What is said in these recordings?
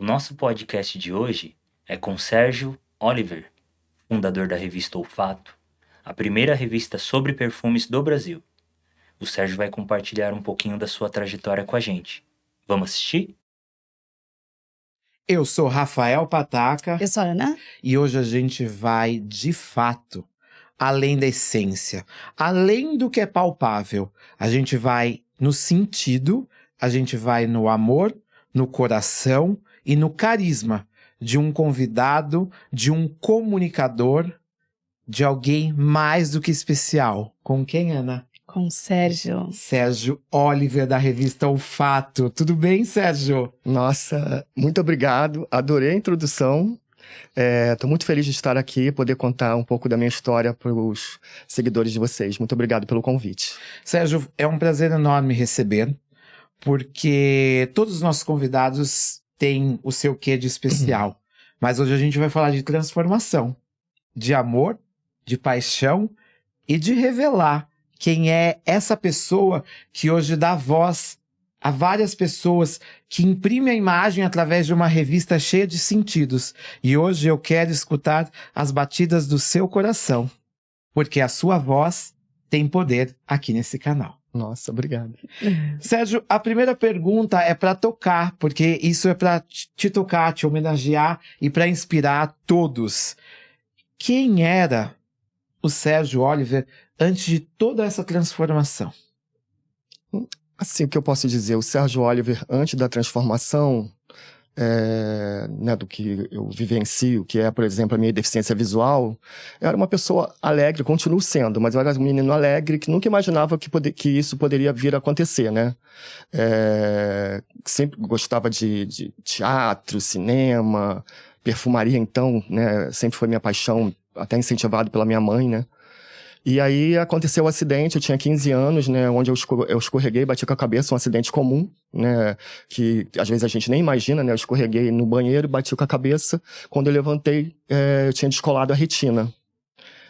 O nosso podcast de hoje é com Sérgio Oliver, fundador da revista Olfato, a primeira revista sobre perfumes do Brasil. O Sérgio vai compartilhar um pouquinho da sua trajetória com a gente. Vamos assistir? Eu sou Rafael Pataca. Eu sou a Ana. E hoje a gente vai, de fato, além da essência, além do que é palpável. A gente vai no sentido, a gente vai no amor, no coração e no carisma de um convidado, de um comunicador, de alguém mais do que especial. Com quem, Ana? Com o Sérgio. Sérgio Oliver, da revista Olfato. Tudo bem, Sérgio? Nossa, muito obrigado. Adorei a introdução. Estou muito feliz de estar aqui, poder contar um pouco da minha história para os seguidores de vocês. Muito obrigado pelo convite. Sérgio, é um prazer enorme receber, porque todos os nossos convidados têm o seu quê de especial. Mas hoje a gente vai falar de transformação, de amor, de paixão e de revelar quem é essa pessoa que hoje dá voz a várias pessoas, que imprime a imagem através de uma revista cheia de sentidos. E hoje eu quero escutar as batidas do seu coração, porque a sua voz tem poder aqui nesse canal. Nossa, obrigado. Sérgio, a primeira pergunta é para tocar, porque isso é para te tocar, te homenagear e para inspirar todos. Quem era o Sérgio Oliver antes de toda essa transformação? Assim, o que eu posso dizer, o Sérgio Oliver, antes da transformação, né, do que eu vivencio, que é, por exemplo, a minha deficiência visual, eu era uma pessoa alegre, continuo sendo, mas eu era um menino alegre que nunca imaginava que isso poderia vir a acontecer, né? Sempre gostava de teatro, cinema, perfumaria, então, né, sempre foi minha paixão, até incentivado pela minha mãe, né? E aí aconteceu o acidente, eu tinha 15 anos, né, onde eu escorreguei, bati com a cabeça, um acidente comum, né, que às vezes a gente nem imagina, né, eu escorreguei no banheiro, bati com a cabeça, quando eu levantei, eu tinha descolado a retina,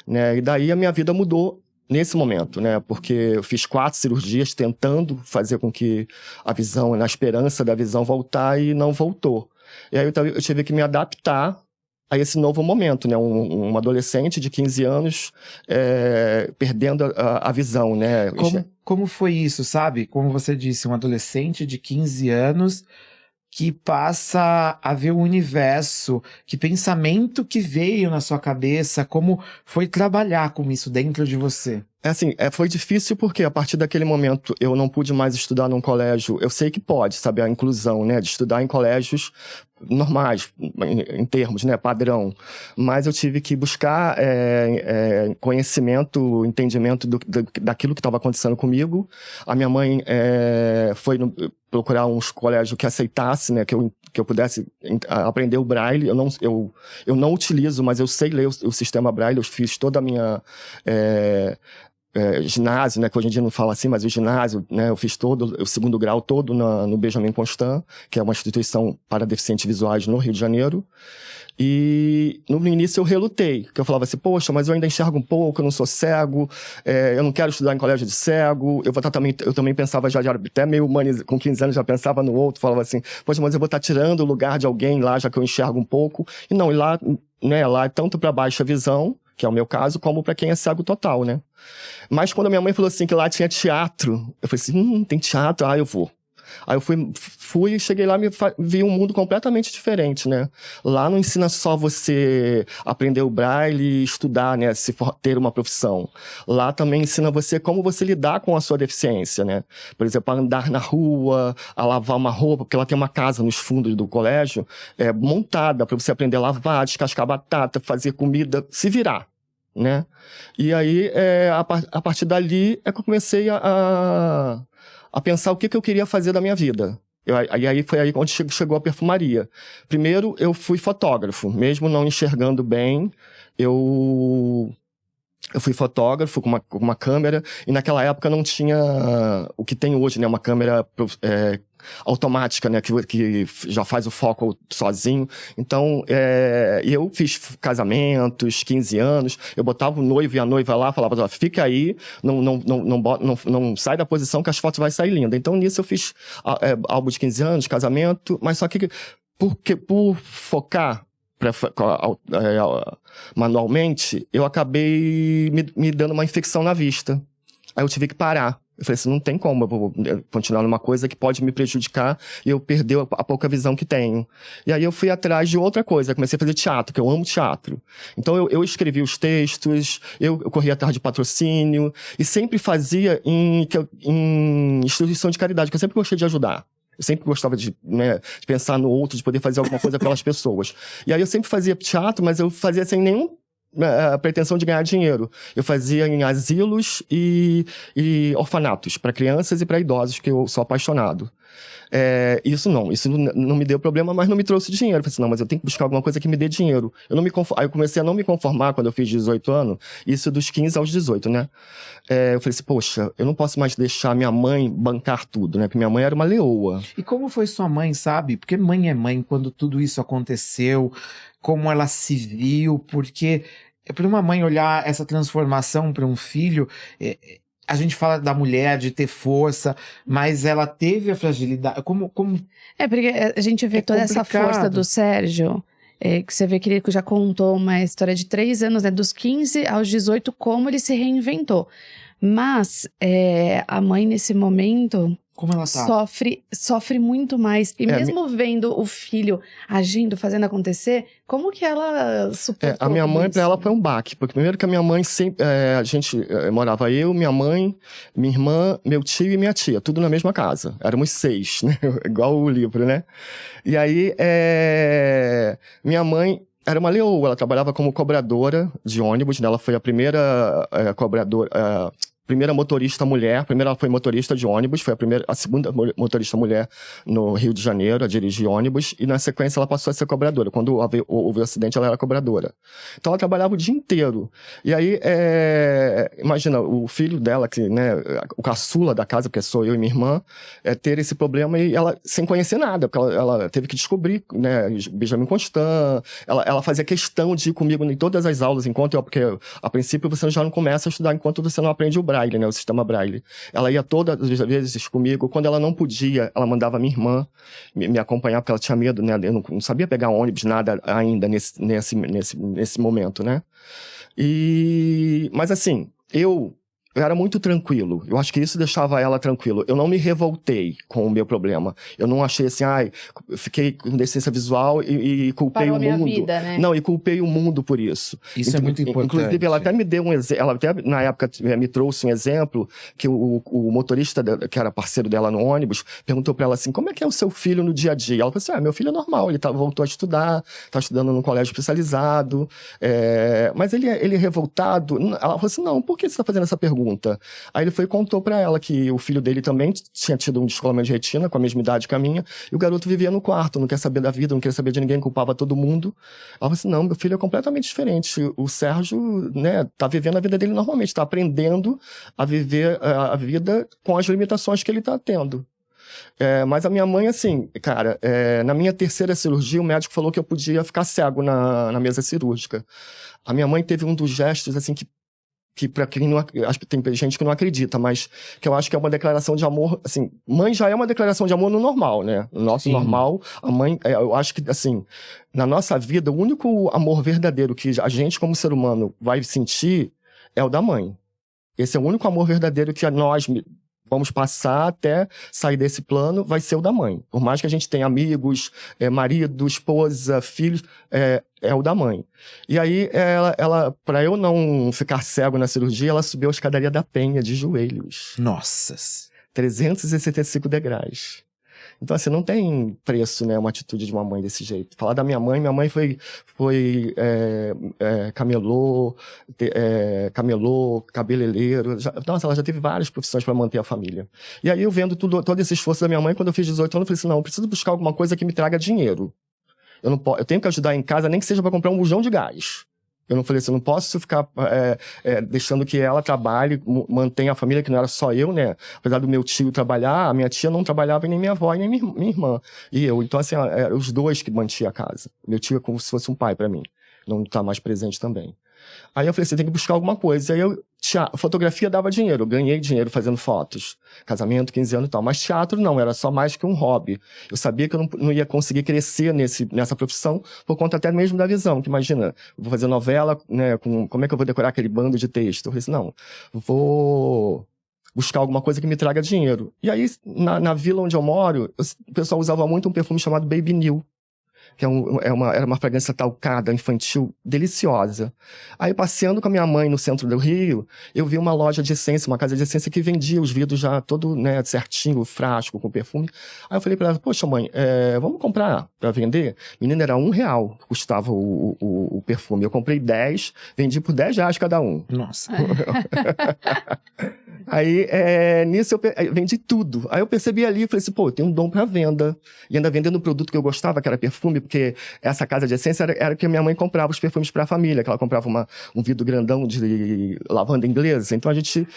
né, e daí a minha vida mudou nesse momento, né, porque eu fiz 4 cirurgias tentando fazer com que a visão, na esperança da visão voltar, e não voltou. E aí eu tive que me adaptar a esse novo momento, né? Um adolescente de 15 anos perdendo a visão, né? Como foi isso, sabe? Como você disse, um adolescente de 15 anos que passa a ver o universo, que pensamento que veio na sua cabeça, como foi trabalhar com isso dentro de você? Foi difícil porque a partir daquele momento eu não pude mais estudar num colégio. Eu sei que pode, sabe, a inclusão, né, de estudar em colégios normais, em termos, né, padrão. Mas eu tive que buscar conhecimento, entendimento daquilo que estava acontecendo comigo. A minha mãe foi procurar uns colégios que aceitasse, né, que eu pudesse aprender o Braille. Eu não utilizo, mas eu sei ler o sistema Braille. Eu fiz toda a minha ginásio, né, que hoje em dia não fala assim, mas o ginásio, né, eu fiz todo, o 2º grau todo no Benjamin Constant, que é uma instituição para deficientes visuais no Rio de Janeiro. E no início eu relutei, que eu falava assim, poxa, mas eu ainda enxergo um pouco, eu não sou cego, eu não quero estudar em colégio de cego, eu também pensava já até meio com 15 anos já pensava no outro, falava assim, poxa, mas eu vou estar tirando o lugar de alguém lá, já que eu enxergo um pouco. E não, e lá, né, lá é tanto para baixa visão, que é o meu caso, como para quem é cego total, né? Mas quando a minha mãe falou assim que lá tinha teatro, eu falei assim, tem teatro? Eu vou. Aí eu fui e cheguei lá e vi um mundo completamente diferente, né? Lá não ensina só você aprender o Braille e estudar, né? Ter uma profissão. Lá também ensina você como você lidar com a sua deficiência, né? Por exemplo, a andar na rua, a lavar uma roupa, porque lá tem uma casa nos fundos do colégio montada para você aprender a lavar, descascar batata, fazer comida, se virar, né? E aí, a partir dali, que eu comecei a pensar o que eu queria fazer da minha vida. Aí foi aí onde chegou a perfumaria. Primeiro, eu fui fotógrafo. Mesmo não enxergando bem, eu fui fotógrafo com uma câmera, e naquela época não tinha o que tem hoje, né? Uma câmera automática, né? Que já faz o foco sozinho. Então, eu fiz casamentos, 15 anos, eu botava o noivo e a noiva lá, falava, fica aí, não sai da posição que as fotos vai sair lindas. Então, nisso eu fiz álbum de 15 anos, casamento, mas só que por focar manualmente, eu acabei me dando uma infecção na vista. Aí eu tive que parar. Eu falei assim, não tem como eu vou continuar numa coisa que pode me prejudicar e eu perder a pouca visão que tenho. E aí eu fui atrás de outra coisa, comecei a fazer teatro, que eu amo teatro. Então eu escrevi os textos, eu corria atrás de patrocínio e sempre fazia em instituição de caridade, que eu sempre gostei de ajudar. Eu sempre gostava de pensar no outro, de poder fazer alguma coisa pelas pessoas. E aí eu sempre fazia teatro, mas eu fazia sem nenhum pretensão de ganhar dinheiro. Eu fazia em asilos e orfanatos, para crianças e para idosos, que eu sou apaixonado. Isso não me deu problema, mas não me trouxe dinheiro. Eu falei assim, não, mas eu tenho que buscar alguma coisa que me dê dinheiro. Aí eu comecei a não me conformar quando eu fiz 18 anos, isso dos 15 aos 18, né? Eu falei assim, poxa, eu não posso mais deixar minha mãe bancar tudo, né? Porque minha mãe era uma leoa. E como foi sua mãe, sabe? Porque mãe é mãe quando tudo isso aconteceu, como ela se viu, porque para uma mãe olhar essa transformação para um filho, a gente fala da mulher de ter força, mas ela teve a fragilidade. Como... Porque a gente vê toda essa força do Sérgio, que você vê que ele já contou uma história de 3 anos, né? Dos 15 aos 18, como ele se reinventou. Mas a mãe, nesse momento, como ela tá? sofre muito mais. E mesmo vendo o filho agindo, fazendo acontecer, como que ela suportou a minha mãe, isso? pra ela, foi um baque. Porque primeiro que a minha mãe sempre... a gente morava eu, minha mãe, minha irmã, meu tio e minha tia. Tudo na mesma casa. Éramos 6, né? Igual o livro, né? E aí, minha mãe era uma leoa. Ela trabalhava como cobradora de ônibus, né? Ela foi a primeira cobradora... primeira motorista mulher, ela foi motorista de ônibus, foi a segunda motorista mulher no Rio de Janeiro a dirigir ônibus, e na sequência ela passou a ser cobradora. Quando houve o acidente, ela era cobradora. Então ela trabalhava o dia inteiro. E aí, imagina, o filho dela, que, né, o caçula da casa, porque sou eu e minha irmã, ter esse problema e ela sem conhecer nada, porque ela teve que descobrir, né, Benjamin Constant, ela fazia questão de ir comigo em todas as aulas, porque a princípio você já não começa a estudar enquanto você não aprende o Braille, né, o sistema Braille. Ela ia todas as vezes comigo. Quando ela não podia, ela mandava minha irmã me acompanhar, porque ela tinha medo, né? Eu não sabia pegar ônibus, nada ainda nesse momento, né? Mas assim, eu era muito tranquilo. Eu acho que isso deixava ela tranquilo. Eu não me revoltei com o meu problema. Eu não achei assim, eu fiquei com deficiência visual e culpei Parou o mundo. Minha vida, né? Não, e culpei o mundo por isso. Isso é muito importante. Inclusive, ela até me deu um exemplo, ela até na época me trouxe um exemplo que o motorista, que era parceiro dela no ônibus, perguntou pra ela assim, como é que é o seu filho no dia a dia? Ela falou assim, meu filho é normal, ele voltou a estudar, tá estudando num colégio especializado, mas ele é revoltado. Ela falou assim, não, por que você tá fazendo essa pergunta? Aí ele foi e contou pra ela que o filho dele também tinha tido um descolamento de retina, com a mesma idade que a minha, e o garoto vivia no quarto, não quer saber da vida, não quer saber de ninguém, culpava todo mundo. Ela falou assim, não, meu filho é completamente diferente. O Sérgio, né, tá vivendo a vida dele normalmente, tá aprendendo a viver a vida com as limitações que ele tá tendo. Mas a minha mãe, assim, cara, na minha 3ª cirurgia, o médico falou que eu podia ficar cego na mesa cirúrgica. A minha mãe teve um dos gestos, assim, que para quem não... Acho que tem gente que não acredita, mas que eu acho que é uma declaração de amor, assim... Mãe já é uma declaração de amor no normal, né? No nosso normal, a mãe... eu acho que, assim, na nossa vida, o único amor verdadeiro que a gente, como ser humano, vai sentir é o da mãe. Esse é o único amor verdadeiro que nós vamos passar até sair desse plano, vai ser o da mãe. Por mais que a gente tenha amigos, marido, esposa, filhos, é o da mãe. E aí, ela para eu não ficar cego na cirurgia, ela subiu a escadaria da Penha de joelhos. Nossas. 375 degraus. Então, assim, não tem preço, né, uma atitude de uma mãe desse jeito. Falar da minha mãe foi camelô, cabeleireiro. Nossa, ela já teve várias profissões para manter a família. E aí, eu vendo todo esse esforço da minha mãe, quando eu fiz 18 anos, eu falei assim, não, eu preciso buscar alguma coisa que me traga dinheiro. Eu tenho que ajudar em casa, nem que seja para comprar um bujão de gás. Eu não falei assim, eu não posso ficar deixando que ela trabalhe, mantenha a família, que não era só eu, né? Apesar do meu tio trabalhar, a minha tia não trabalhava, e nem minha avó, e nem minha irmã. E eu. Então, assim, os dois que mantinham a casa. Meu tio é como se fosse um pai para mim. Não tá mais presente também. Aí eu falei assim, tem que buscar alguma coisa. Aí fotografia dava dinheiro, eu ganhei dinheiro fazendo fotos. Casamento, 15 anos e tal. Mas teatro não, era só mais que um hobby. Eu sabia que eu não ia conseguir crescer nessa profissão, por conta até mesmo da visão. Que imagina, vou fazer novela, né, como é que eu vou decorar aquele bando de texto? Eu falei assim, não, vou buscar alguma coisa que me traga dinheiro. E aí, na vila onde eu moro, o pessoal usava muito um perfume chamado Baby New, que era uma fragrância talcada, infantil, deliciosa. Aí, passeando com a minha mãe no centro do Rio, eu vi uma loja de essência, uma casa de essência que vendia os vidros já todo, né, certinho, o frasco com perfume. Aí eu falei pra ela, poxa mãe, vamos comprar pra vender? Menina, era R$1 que custava o perfume. Eu comprei 10, vendi por R$10 cada um. Nossa. Aí, nisso, eu vendi tudo. Aí eu percebi ali, falei assim, pô, eu tenho um dom pra venda. E ainda vendendo um produto que eu gostava, que era perfume, porque essa casa de essência era que a minha mãe comprava os perfumes pra família, que ela comprava um vidro grandão de lavanda inglesa. Então a gente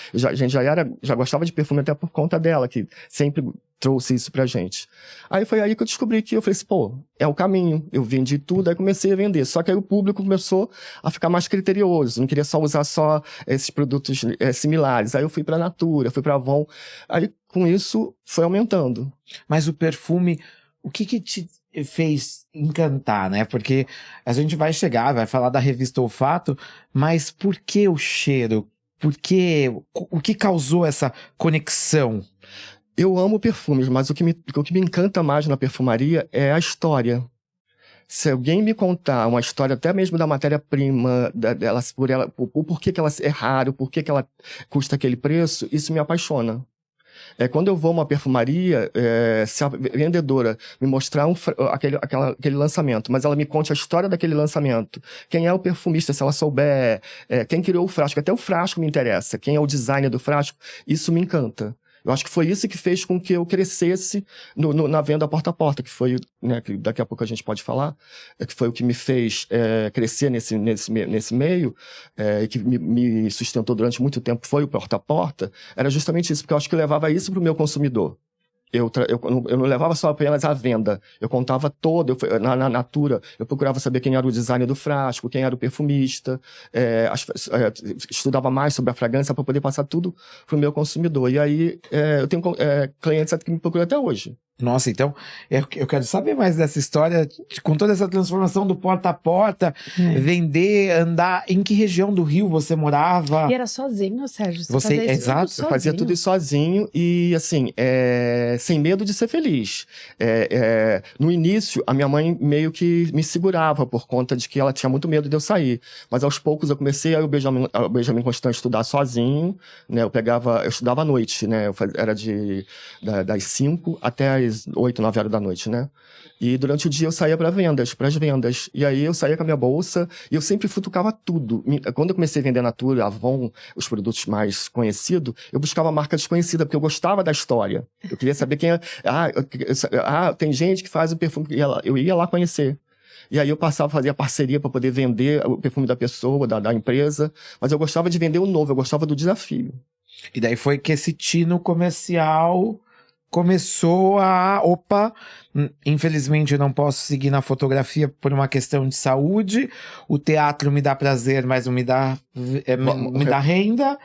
já gostava de perfume até por conta dela, que sempre trouxe isso pra gente. Aí foi aí que eu descobri que eu falei assim, pô, é o caminho. Eu vendi tudo, aí comecei a vender. Só que aí o público começou a ficar mais criterioso, não queria só usar só esses produtos similares. Aí eu fui pra Natura, fui pra Avon. Aí com isso foi aumentando. Mas o perfume, o que te fez encantar, né? Porque a gente vai chegar, vai falar da revista Olfato, mas por que o cheiro? O que causou essa conexão? Eu amo perfumes, mas o que me encanta mais na perfumaria é a história. Se alguém me contar uma história, até mesmo da matéria-prima, por porquê que ela é raro, por que ela custa aquele preço, isso me apaixona. Quando eu vou a uma perfumaria, se a vendedora me mostrar aquele lançamento, mas ela me conte a história daquele lançamento, quem é o perfumista, se ela souber, quem criou o frasco, até o frasco me interessa, quem é o designer do frasco, isso me encanta. Eu acho que foi isso que fez com que eu crescesse na venda porta a porta, que foi, né, que daqui a pouco a gente pode falar, que foi o que me fez crescer nesse meio, e que me sustentou durante muito tempo, foi o porta a porta, era justamente isso, porque eu acho que eu levava isso para o meu consumidor. Eu não levava só apenas a venda, eu contava todo, na Natura, eu procurava saber quem era o designer do frasco, quem era o perfumista, estudava mais sobre a fragrância para poder passar tudo para o meu consumidor. E aí eu tenho clientes que me procuram até hoje. Nossa, então, eu quero saber mais dessa história, com toda essa transformação do porta a porta, vender, andar. Em que região do Rio você morava? E era sozinho, Sérgio? Exato. Eu fazia tudo isso sozinho e, assim, sem medo de ser feliz. No início, a minha mãe meio que me segurava por conta de que ela tinha muito medo de eu sair. Mas aos poucos eu comecei o Benjamin Constant estudar sozinho, né? Eu estudava à noite, né? Era das 5 até às 8, 9 horas da noite, né? E durante o dia eu saía para as vendas. E aí eu saía com a minha bolsa e eu sempre futucava tudo. Quando eu comecei a vender Natura, Avon, os produtos mais conhecidos, eu buscava marca desconhecida, porque eu gostava da história. Eu queria saber quem é. Tem gente que faz o perfume. Eu ia lá conhecer. E aí eu fazia parceria para poder vender o perfume da pessoa, da empresa. Mas eu gostava de vender o novo, eu gostava do desafio. E daí foi que esse tino comercial começou opa, infelizmente eu não posso seguir na fotografia por uma questão de saúde, o teatro me dá prazer, mas não me dá renda,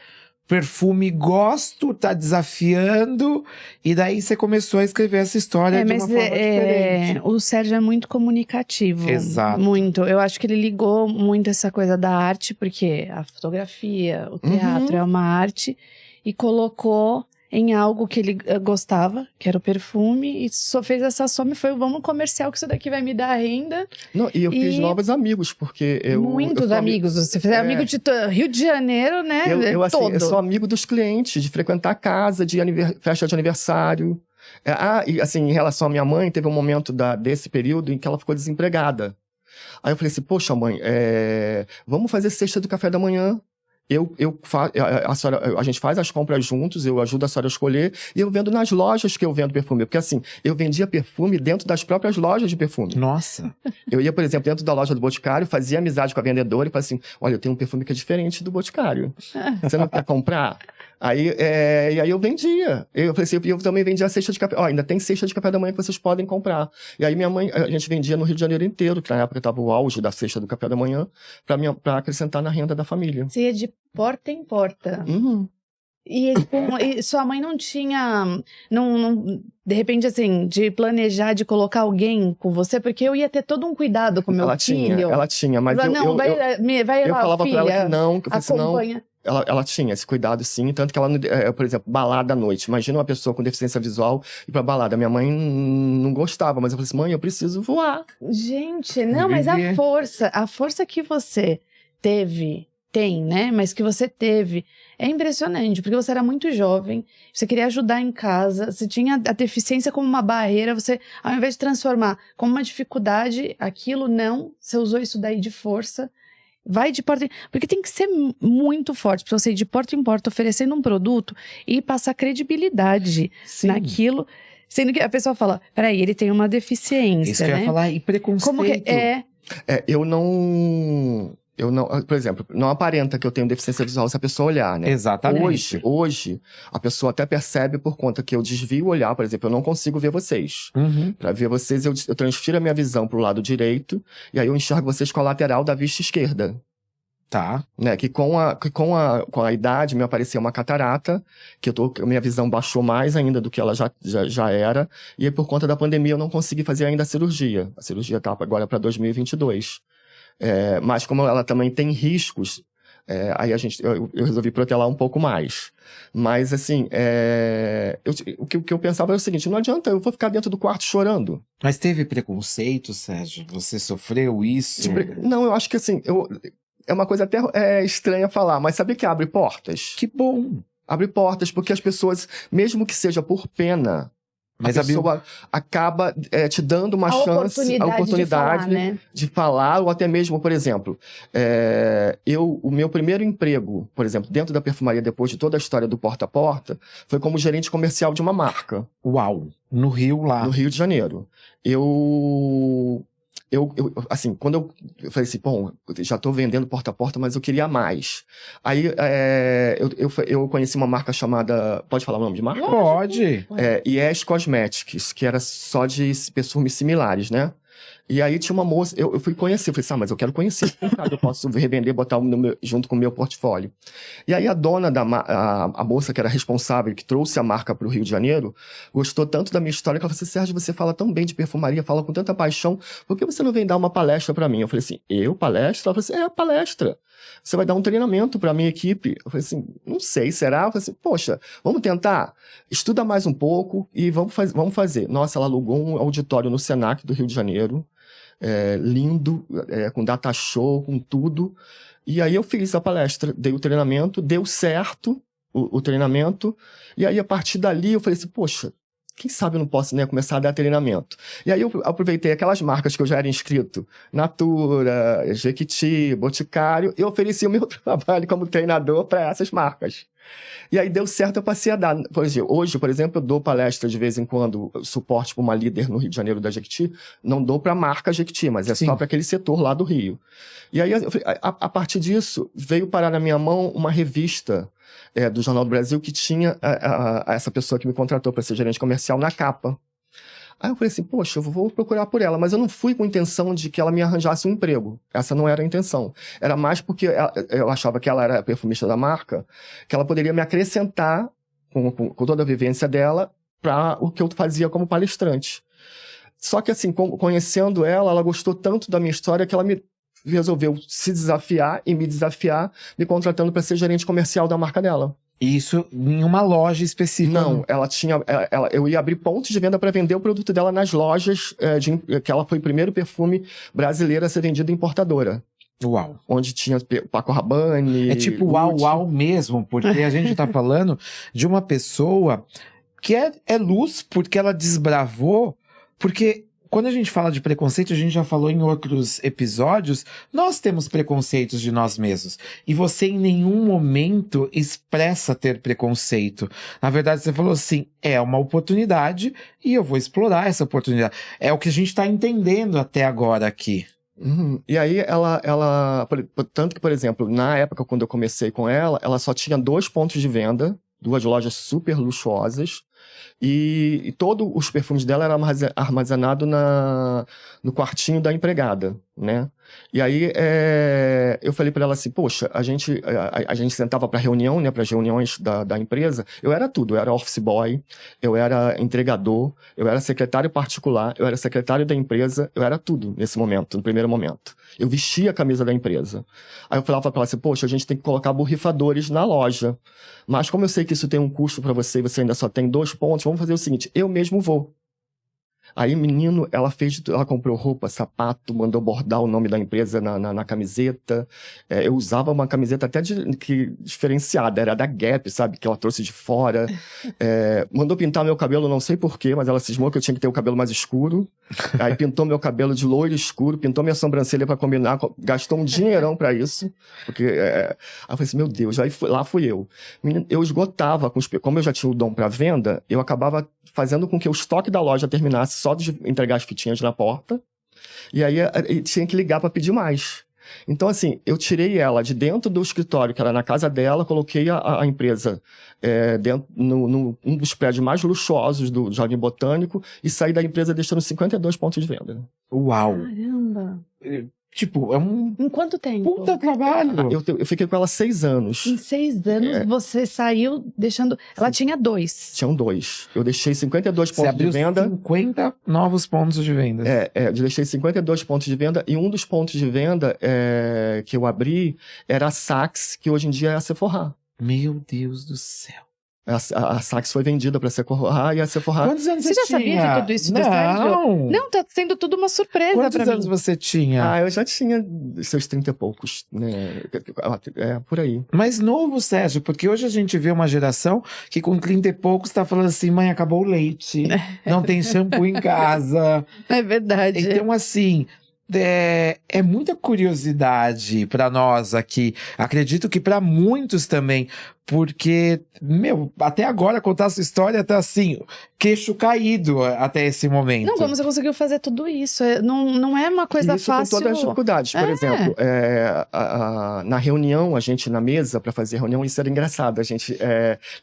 perfume gosto, tá desafiando, e daí você começou a escrever essa história de uma forma diferente. O Sérgio é muito comunicativo. Exato. Muito. Eu acho que ele ligou muito essa coisa da arte, porque a fotografia, o teatro é uma arte, e colocou em algo que ele gostava, que era o perfume, e só fez essa soma e foi, vamos comercial, que isso daqui vai me dar renda. Não, e eu fiz novos amigos, porque Muitos amigos, você fez amigo de Rio de Janeiro, né? Eu sou amigo dos clientes, de frequentar a casa, de festa de aniversário. E assim, em relação à minha mãe, teve um momento desse período em que ela ficou desempregada. Aí eu falei assim, poxa mãe, vamos fazer cesta do café da manhã. A gente faz as compras juntos, eu ajudo a senhora a escolher, e eu vendo nas lojas que eu vendo perfume. Porque assim, eu vendia perfume dentro das próprias lojas de perfume. Nossa! Eu ia, por exemplo, dentro da loja do Boticário, fazia amizade com a vendedora e falava assim, olha, eu tenho um perfume que é diferente do Boticário. Você não quer comprar? E aí eu vendia. Eu falei assim, eu também vendia a cesta de café. Ó, ainda tem cesta de café da manhã que vocês podem comprar. E aí minha mãe, a gente vendia no Rio de Janeiro inteiro, que na época estava o auge da cesta do café da manhã, pra acrescentar na renda da família. Você ia de porta em porta. Uhum. E sua mãe não tinha, de repente, assim, de planejar, de colocar alguém com você? Porque eu ia ter todo um cuidado com meu filho. Ela tinha, mas vai eu lá, falava filha, pra ela que não, que eu falei assim, não. acompanha. Ela tinha esse cuidado, sim. Tanto que ela, por exemplo, balada à noite. Imagina uma pessoa com deficiência visual ir pra balada. Minha mãe não gostava, mas eu falei assim, mãe, eu preciso voar. Gente, não, mas a força que você tem, né? Mas que você teve, é impressionante, porque você era muito jovem, você queria ajudar em casa, você tinha a deficiência como uma barreira, você, ao invés de transformar como uma dificuldade, aquilo não, você usou isso daí de força. Vai de porta... Porque tem que ser muito forte pra você ir de porta em porta oferecendo um produto e passar credibilidade naquilo. Sendo que a pessoa fala, peraí, ele tem uma deficiência, isso que eu ia falar, e preconceito. Como que eu não, por exemplo, não aparenta que eu tenho deficiência visual se a pessoa olhar, né? Exatamente. Hoje, a pessoa até percebe por conta que eu desvio o olhar, por exemplo, eu não consigo ver vocês. Uhum. Pra ver vocês, eu transfiro a minha visão pro lado direito, e aí eu enxergo vocês com a lateral da vista esquerda. Tá. Né? Que com a idade me apareceu uma catarata, que minha visão baixou mais ainda do que ela já era, e aí, por conta da pandemia eu não consegui fazer ainda a cirurgia. A cirurgia tá agora para 2022. Mas como ela também tem riscos, aí eu resolvi protelar um pouco mais. Mas assim, o que eu pensava era o seguinte, não adianta, eu vou ficar dentro do quarto chorando. Mas teve preconceito, Sérgio? Você sofreu isso? Não, eu acho que assim, é uma coisa até estranha falar, mas sabe que abre portas? Que bom! Abre portas, porque as pessoas, mesmo que seja por pena, mas a pessoa acaba te dando uma chance, a oportunidade de falar, ou até mesmo, por exemplo, o meu primeiro emprego, por exemplo, dentro da perfumaria, depois de toda a história do porta a porta, foi como gerente comercial de uma marca. Uau! No Rio, lá. No Rio de Janeiro. Assim, quando eu falei assim, bom, já tô vendendo porta a porta, mas eu queria mais. Aí, eu conheci uma marca chamada... Pode falar o nome de marca? Pode. Yes Cosmetics, que era só de perfumes similares, né? E aí tinha uma moça, eu fui conhecer, falei assim, mas eu quero conhecer, eu posso revender, botar junto com o meu portfólio. E aí a dona a moça que era responsável, que trouxe a marca para o Rio de Janeiro, gostou tanto da minha história, que ela falou assim, Sérgio, você fala tão bem de perfumaria, fala com tanta paixão, por que você não vem dar uma palestra para mim? Eu falei assim, palestra? Ela falou assim, palestra. Você vai dar um treinamento para a minha equipe? Eu falei assim, não sei, será? Eu falei assim, poxa, vamos tentar? Estuda mais um pouco e vamos fazer. Nossa, ela alugou um auditório no Senac do Rio de Janeiro, lindo, com data show, com tudo. E aí eu fiz a palestra, dei o treinamento, deu certo o treinamento. E aí a partir dali eu falei assim, poxa, quem sabe eu não posso, né, começar a dar treinamento. E aí eu aproveitei aquelas marcas que eu já era inscrito, Natura, Jequiti, Boticário, e ofereci o meu trabalho como treinador para essas marcas. E aí deu certo, eu passei a dar. Hoje, por exemplo, eu dou palestra de vez em quando, suporte para uma líder no Rio de Janeiro da Jequiti, não dou para a marca Jequiti, mas só para aquele setor lá do Rio. E aí, a partir disso, veio parar na minha mão uma revista do Jornal do Brasil que tinha essa pessoa que me contratou para ser gerente comercial na capa. Aí eu falei assim, poxa, eu vou procurar por ela, mas eu não fui com a intenção de que ela me arranjasse um emprego. Essa não era a intenção. Era mais porque eu achava que ela era a perfumista da marca, que ela poderia me acrescentar, com toda a vivência dela, para o que eu fazia como palestrante. Só que assim, conhecendo ela gostou tanto da minha história que ela resolveu se desafiar e me desafiar, me contratando para ser gerente comercial da marca dela. Isso em uma loja específica? Não, ela tinha... eu ia abrir pontos de venda para vender o produto dela nas lojas, que ela foi o primeiro perfume brasileiro a ser vendido em importadora. Uau. Onde tinha Paco Rabanne... É tipo uau mesmo, porque a gente tá falando de uma pessoa que é luz, porque ela desbravou, porque... Quando a gente fala de preconceito, a gente já falou em outros episódios, nós temos preconceitos de nós mesmos. E você em nenhum momento expressa ter preconceito. Na verdade, você falou assim, é uma oportunidade e eu vou explorar essa oportunidade. É o que a gente está entendendo até agora aqui. E aí tanto que, por exemplo, na época quando eu comecei com ela só tinha 2 pontos de venda 2 lojas super luxuosas, e todos os perfumes dela eram armazenados no quartinho da empregada, né? E aí eu falei para ela assim, poxa, a gente sentava para reunião, né, para as reuniões da empresa, eu era tudo, eu era office boy, eu era entregador, eu era secretário particular, eu era secretário da empresa, eu era tudo nesse momento, no primeiro momento. Eu vestia a camisa da empresa. Aí eu falava para ela assim, poxa, a gente tem que colocar borrifadores na loja, mas como eu sei que isso tem um custo para você e você ainda só tem 2 pontos, vamos fazer o seguinte, eu mesmo vou. Aí, menino, ela comprou roupa, sapato, mandou bordar o nome da empresa na camiseta. Eu usava uma camiseta até diferenciada, era da Gap, sabe? Que ela trouxe de fora. Mandou pintar meu cabelo, não sei porquê, mas ela cismou que eu tinha que ter o cabelo mais escuro. Aí pintou meu cabelo de loiro escuro, pintou minha sobrancelha pra combinar, gastou um dinheirão pra isso. Porque, aí eu falei assim, meu Deus, aí lá fui eu. Menino, eu esgotava, como eu já tinha o dom pra venda, eu acabava fazendo com que o estoque da loja terminasse só de entregar as fitinhas na porta, e aí tinha que ligar para pedir mais. Então, assim, eu tirei ela de dentro do escritório, que era na casa dela, coloquei a empresa dentro, um dos prédios mais luxuosos do Jardim Botânico, e saí da empresa deixando 52 pontos de venda. Uau! Caramba! Tipo, é um Em quanto tempo? puta trabalho. Eu fiquei com ela 6 anos. Em 6 anos você saiu deixando... Ela tinha 2. Tinham 2. Eu deixei 52 Você pontos de abriu venda. 50 novos pontos de venda. Eu deixei 52 pontos de venda, e um dos pontos de venda que eu abri era a Saks, que hoje em dia é a Sephora. Meu Deus do céu. A Saks foi vendida para a Sephora, e a Sephora... Quantos anos Você já tinha? sabia de tudo isso do Sérgio? Não, tá sendo tudo uma surpresa Quantos pra anos mim. você tinha? eu já tinha seus 30 e poucos, né? Por aí. Mais novo, Sérgio, porque hoje a gente vê uma geração que com 30 e poucos tá falando assim, mãe, acabou o leite, não tem shampoo em casa. É verdade. Então, assim, é muita curiosidade para nós aqui. Acredito que para muitos também, porque, até agora contar essa história tá assim, queixo caído até esse momento. Não, como você conseguiu fazer tudo isso? Não é uma coisa isso fácil. com todas as dificuldades. Por exemplo, na reunião, a gente na mesa para fazer reunião, isso era engraçado. A gente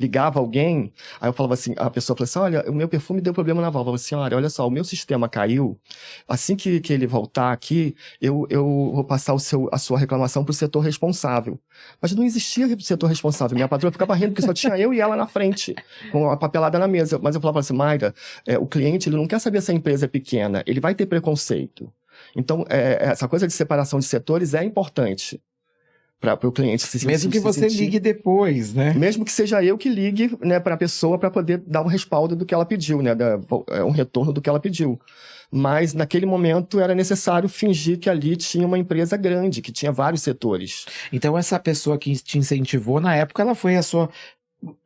ligava alguém, aí eu falava assim, a pessoa falava assim, olha, o meu perfume deu problema na válvula. Eu falava assim, olha só, o meu sistema caiu. Assim que ele voltar aqui, eu vou passar a sua reclamação para o setor responsável. Mas não existia setor responsável. Minha patroa ficava rindo porque só tinha eu e ela na frente, com a papelada na mesa. Mas eu falava assim, Mayra, o cliente ele não quer saber se a empresa é pequena, ele vai ter preconceito. Então, essa coisa de separação de setores é importante para o cliente se sentir. Mesmo que você ligue depois, né? Mesmo que seja eu que ligue, né, para a pessoa para poder dar um respaldo do que ela pediu, né, um retorno do que ela pediu. Mas naquele momento era necessário fingir que ali tinha uma empresa grande, que tinha vários setores. Então essa pessoa que te incentivou na época, ela foi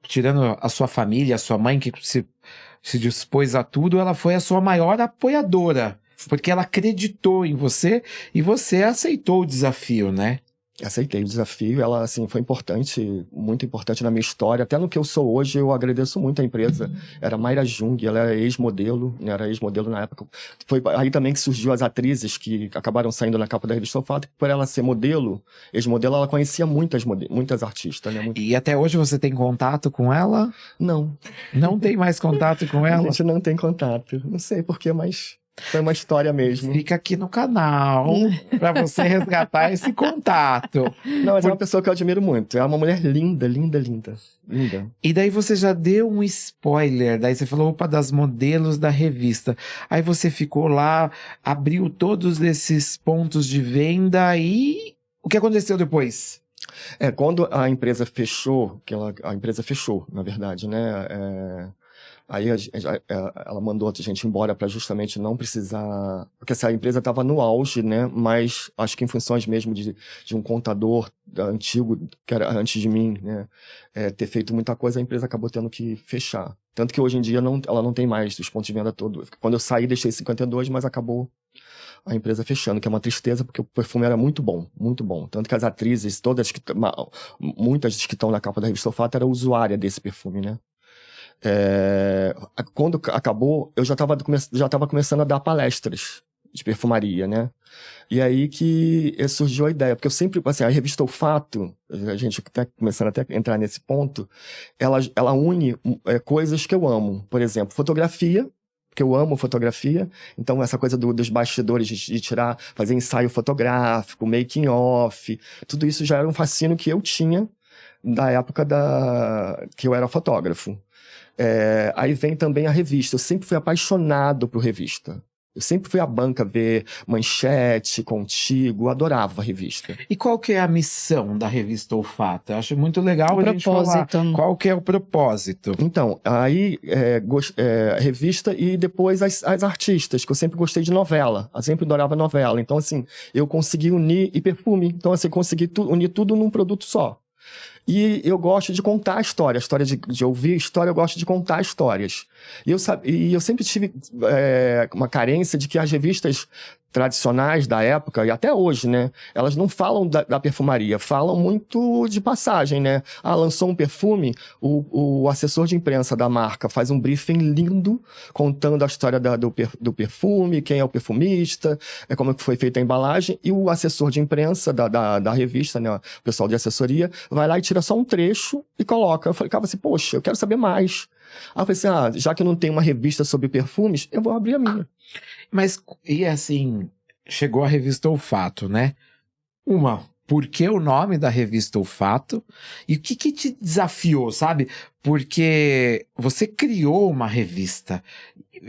tirando a sua família, a sua mãe que se dispôs a tudo, ela foi a sua maior apoiadora. Porque ela acreditou em você e você aceitou o desafio, né? Aceitei o desafio, ela assim, foi importante, muito importante na minha história, até no que eu sou hoje, eu agradeço muito a empresa. Era Mayra Jung, ela era ex-modelo, né, era ex-modelo na época. Foi aí também que surgiu as atrizes que acabaram saindo na capa da revista O Fato, que por ela ser modelo, ex-modelo, ela conhecia muitas artistas, né? E até hoje você tem contato com ela? Não. Não tem mais contato com ela? A gente não tem contato, não sei porquê, mas... Foi uma história mesmo. Fica aqui no canal pra você resgatar esse contato. Não, mas é uma pessoa que eu admiro muito. É uma mulher linda, linda, linda. Linda. E daí você já deu um spoiler. Daí você falou, opa, das modelos da revista. Aí você ficou lá, abriu todos esses pontos de venda e... O que aconteceu depois? Quando a empresa fechou, a empresa fechou, na verdade, né? Aí ela mandou a gente embora para justamente não precisar... Porque essa empresa estava no auge, né? Mas acho que em funções mesmo de um contador antigo, que era antes de mim, né? Ter feito muita coisa, a empresa acabou tendo que fechar. Tanto que hoje em dia ela não tem mais os pontos de venda todos. Quando eu saí, deixei 52, mas acabou a empresa fechando, que é uma tristeza, porque o perfume era muito bom, muito bom. Tanto que as atrizes, muitas que estão na capa da revista O Fato, eram usuária desse perfume, né? Quando acabou, eu já estava começando a dar palestras de perfumaria, né? E aí que surgiu a ideia, porque eu sempre, assim, a revista Olfato, a gente tá começando até a entrar nesse ponto, ela une coisas que eu amo. Por exemplo, fotografia, porque eu amo fotografia, então essa coisa dos bastidores, de tirar, fazer ensaio fotográfico, making off, tudo isso já era um fascínio que eu tinha da época que eu era fotógrafo. Aí vem também a revista, eu sempre fui apaixonado por revista. Eu sempre fui à banca ver Manchete, Contigo, adorava a revista. E qual que é a missão da revista Olfato? Eu acho muito legal a gente falar qual que é o propósito. Então, aí a revista e depois as artistas, que eu sempre gostei de novela, eu sempre adorava novela. Então, assim, eu consegui unir e perfume. Então, assim, consegui unir tudo num produto só. E eu gosto de contar a história de ouvir história, eu gosto de contar histórias. E eu sempre tive uma carência de que as revistas tradicionais da época, e até hoje, né, elas não falam da perfumaria, falam muito de passagem, né? Lançou um perfume, o assessor de imprensa da marca faz um briefing lindo, contando a história do perfume, quem é o perfumista, como que foi feita a embalagem, e o assessor de imprensa da revista, né, o pessoal de assessoria, vai lá e tira só um trecho e coloca. Eu falei, cara, assim, poxa, eu quero saber mais. Aí eu falei assim, já que não tem uma revista sobre perfumes, eu vou abrir a minha. Mas, e assim, chegou a revista Olfato, né? Por que o nome da revista Olfato? E o que te desafiou, sabe? Porque você criou uma revista.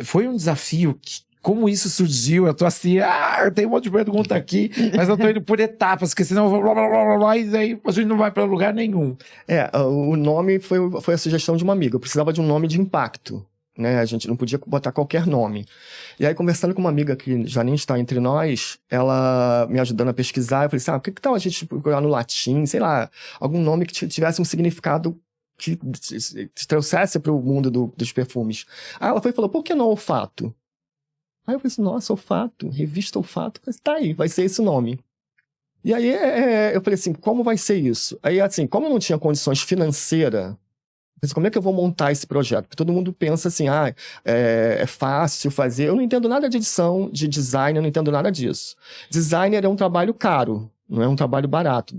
Foi um desafio como isso surgiu? Eu tô assim, eu tenho um monte de pergunta aqui, mas eu tô indo por etapas, porque senão eu vou blá, blá, blá, blá, blá, e aí a gente não vai pra lugar nenhum. O nome foi a sugestão de uma amiga. Eu precisava de um nome de impacto, né? A gente não podia botar qualquer nome. E aí, conversando com uma amiga que já nem está entre nós, ela me ajudando a pesquisar, eu falei assim, que tal a gente procurar no latim, sei lá, algum nome que tivesse um significado que te trouxesse para o mundo dos perfumes. Aí ela foi e falou, por que não Olfato? Aí eu falei assim, nossa, Olfato, revista Olfato, tá aí, vai ser esse o nome. E aí eu falei assim, como vai ser isso? Aí assim, como eu não tinha condições financeiras, como é que eu vou montar esse projeto? Porque todo mundo pensa assim, é fácil fazer. Eu não entendo nada de edição, de design, eu não entendo nada disso. Designer é um trabalho caro, não é um trabalho barato.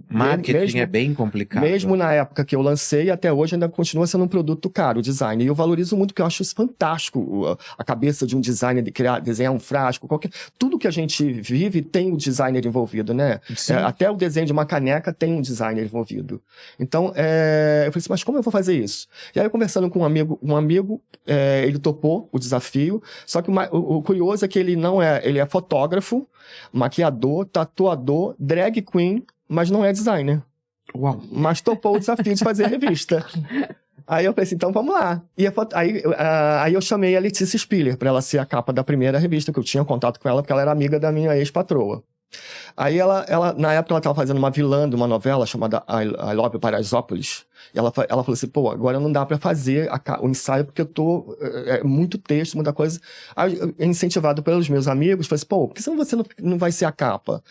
Marketing é bem complicado. Mesmo na época que eu lancei, até hoje ainda continua sendo um produto caro, o design. E eu valorizo muito, porque eu acho isso fantástico. A cabeça de um designer de desenhar um frasco, tudo que a gente vive tem um designer envolvido, né? Até o desenho de uma caneca tem um designer envolvido. Então, eu falei assim, mas como eu vou fazer isso? E aí, eu conversando com um amigo, ele topou o desafio, só que o curioso é que ele é fotógrafo, maquiador, tatuador, drag queen, mas não é designer. Uau. Mas topou o desafio de fazer a revista. Aí eu pensei, então vamos lá. E aí eu chamei a Letícia Spiller para ela ser a capa da primeira revista, que eu tinha contato com ela, porque ela era amiga da minha ex-patroa. Aí ela, na época, ela estava fazendo uma vilã de uma novela chamada I Love Paraisópolis. E ela falou assim, agora não dá para fazer o ensaio, porque eu tô... muito texto, muita coisa. Aí, incentivado pelos meus amigos, falei assim, por que você não vai ser a capa?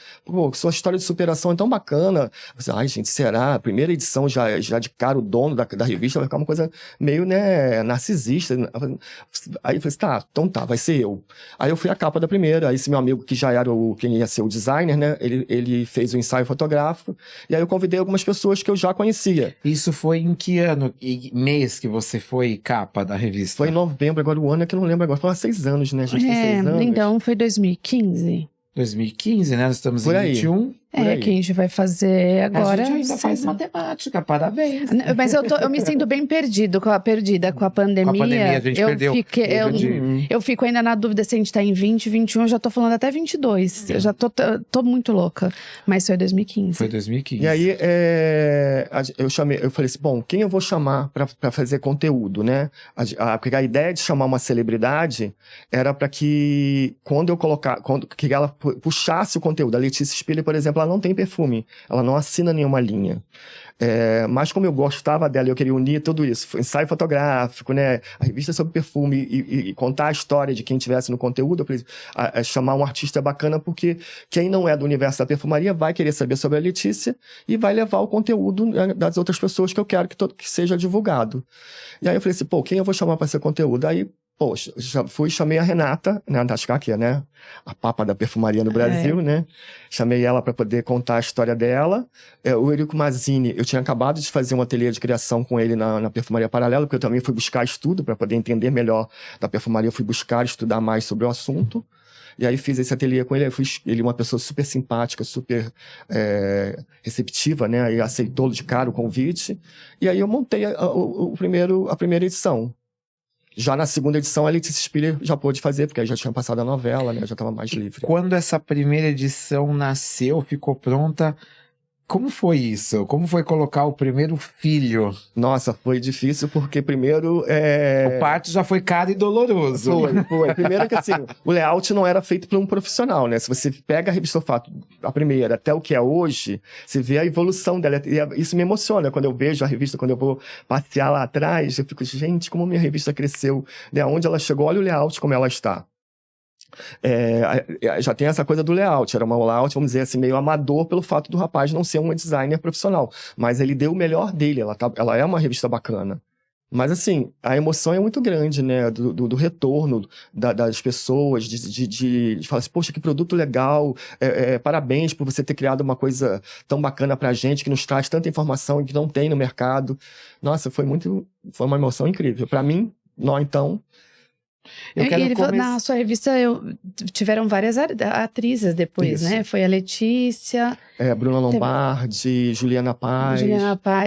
Sua história de superação é tão bacana. Eu falei, gente, será? A primeira edição já de cara, o dono da revista vai ficar uma coisa meio, né, narcisista. Aí eu falei assim, então vai ser eu. Aí eu fui a capa da primeira. Aí esse meu amigo, que já era quem ia ser o designer, né, ele fez o ensaio fotográfico. E aí eu convidei algumas pessoas que eu já conhecia. Isso foi em que ano e mês que você foi capa da revista? Foi em novembro, agora o ano é que eu não lembro agora. Foi há 6 anos, né? A gente tem 6 anos. Então foi 2015. 2015, né? Nós estamos Por em aí. 21. Que a gente vai fazer agora. A gente ainda faz matemática, parabéns. Mas eu me sinto bem perdida com a pandemia. Com a pandemia, a gente perdeu. Eu fico ainda na dúvida se a gente tá em 20, 21, eu já tô falando até 22. Eu já tô muito louca. Mas foi 2015. Foi 2015. E aí, eu falei assim, quem eu vou chamar pra fazer conteúdo, né? Porque a ideia de chamar uma celebridade era pra que, que ela puxasse o conteúdo. A Letícia Spiller, por exemplo, ela não tem perfume, ela não assina nenhuma linha. Mas como eu gostava dela, eu queria unir tudo isso, ensaio fotográfico, né, a revista sobre perfume e contar a história de quem estivesse no conteúdo, eu falei, chamar um artista bacana, porque quem não é do universo da perfumaria vai querer saber sobre a Letícia e vai levar o conteúdo, né, das outras pessoas que eu quero que seja divulgado. E aí eu falei assim, quem eu vou chamar para esse conteúdo? Aí, chamei a Renata, né, que é, né, a papa da perfumaria no Brasil, né? Chamei ela para poder contar a história dela. O Eurico Mazzini, eu tinha acabado de fazer um ateliê de criação com ele na Perfumaria Paralela, porque eu também fui buscar estudo para poder entender melhor da perfumaria, eu fui buscar estudar mais sobre o assunto. E aí fiz esse ateliê com ele, ele é uma pessoa super simpática, super receptiva, né? E aceitou de cara o convite. E aí eu montei a primeira edição. Já na segunda edição, a Letícia Spiller já pôde fazer, porque aí já tinha passado a novela, né? Já estava mais livre. Quando essa primeira edição nasceu, ficou pronta, como foi isso? Como foi colocar o primeiro filho? Nossa, foi difícil, porque primeiro... O parto já foi caro e doloroso. Foi. Primeiro que assim, o layout não era feito por um profissional, né? Se você pega a revista Olfato, a primeira, até o que é hoje, você vê a evolução dela. E isso me emociona quando eu vejo a revista, quando eu vou passear lá atrás, eu fico, gente, como minha revista cresceu, né? Onde ela chegou, olha o layout como ela está. Já tem essa coisa do layout, era uma layout, vamos dizer assim, meio amador pelo fato do rapaz não ser um designer profissional, mas ele deu o melhor dele, ela é uma revista bacana. Mas assim, a emoção é muito grande, né, do retorno das pessoas, de falar assim, poxa, que produto legal, parabéns por você ter criado uma coisa tão bacana pra gente, que nos traz tanta informação que não tem no mercado. Nossa, foi uma emoção incrível. Pra mim, então... Na sua revista tiveram várias atrizes depois, né? Foi a Letícia... Bruna Lombardi, Juliana Paz.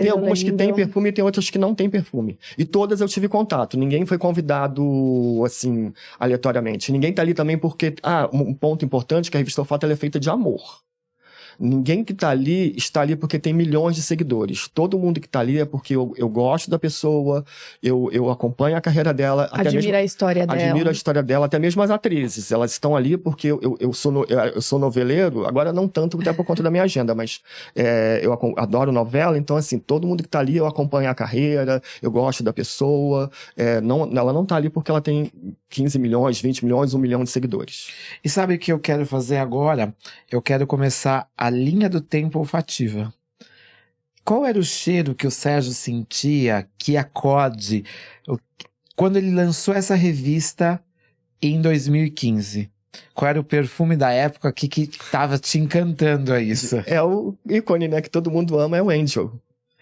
Tem algumas que têm perfume e tem outras que não têm perfume. E todas eu tive contato. Ninguém foi convidado, assim, aleatoriamente. Ninguém tá ali também porque... um ponto importante é que a revista Olfato ela é feita de amor. Ninguém que está ali porque tem milhões de seguidores. Todo mundo que está ali é porque eu gosto da pessoa, eu acompanho a carreira dela. Admiro a história dela, até mesmo as atrizes. Elas estão ali porque eu sou noveleiro, agora não tanto até por conta da minha agenda, mas eu adoro novela, então assim, todo mundo que está ali eu acompanho a carreira, eu gosto da pessoa. Ela não está ali porque ela tem 15 milhões, 20 milhões, 1 milhão de seguidores. E sabe o que eu quero fazer agora? Eu quero começar a linha do tempo olfativa. Qual era o cheiro que o Sérgio sentia, que acorde, quando ele lançou essa revista em 2015? Qual era o perfume da época que estava te encantando a isso? É o ícone, né, que todo mundo ama, é o Angel.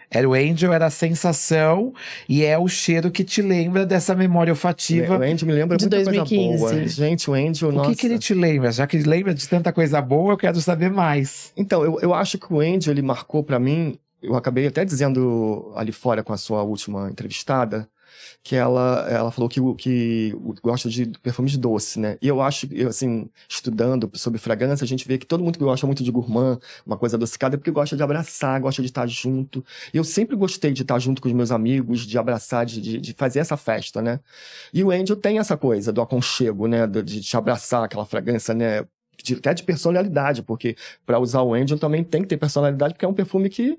Era o Angel, era a sensação, e é o cheiro que te lembra dessa memória olfativa. O Angel me lembra de muita 2015. coisa boa. Gente, o Angel, nossa... O que ele te lembra? Já que ele lembra de tanta coisa boa, eu quero saber mais. Então, eu acho que o Angel, ele marcou pra mim, eu acabei até dizendo ali fora com a sua última entrevistada, que ela falou que gosta de perfumes doces, né? E eu acho, assim, estudando sobre fragrância, a gente vê que todo mundo que gosta muito de gourmand, uma coisa adocicada, é porque gosta de abraçar, gosta de estar junto. E eu sempre gostei de estar junto com os meus amigos, de abraçar, de fazer essa festa, né? E o Angel tem essa coisa do aconchego, né? De te abraçar, aquela fragrância, né? Até de personalidade, porque para usar o Angel também tem que ter personalidade, porque é um perfume que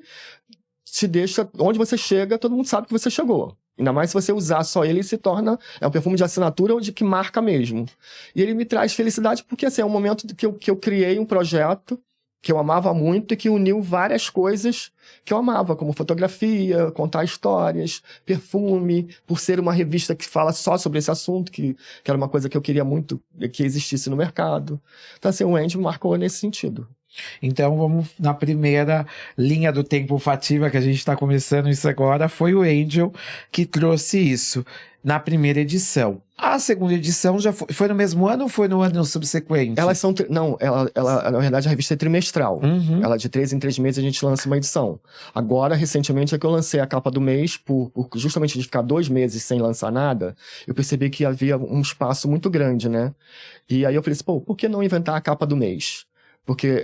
te deixa, onde você chega, todo mundo sabe que você chegou. Ainda mais se você usar só ele se torna... É um perfume de assinatura ou de que marca mesmo. E ele me traz felicidade porque, assim, é um momento que eu criei um projeto que eu amava muito e que uniu várias coisas que eu amava, como fotografia, contar histórias, perfume, por ser uma revista que fala só sobre esse assunto, que era uma coisa que eu queria muito que existisse no mercado. Então, assim, o Andy marcou nesse sentido. Então vamos na primeira linha do tempo olfativa, que a gente está começando isso agora, foi o Angel que trouxe isso na primeira edição. A segunda edição já foi no mesmo ano ou foi no ano subsequente? Elas são... Não, na verdade a revista é trimestral. Uhum. Ela de 3 em 3 meses a gente lança uma edição. Agora, recentemente, é que eu lancei a capa do mês, por justamente de ficar 2 meses sem lançar nada, eu percebi que havia um espaço muito grande, né? E aí eu falei assim, por que não inventar a capa do mês? Porque,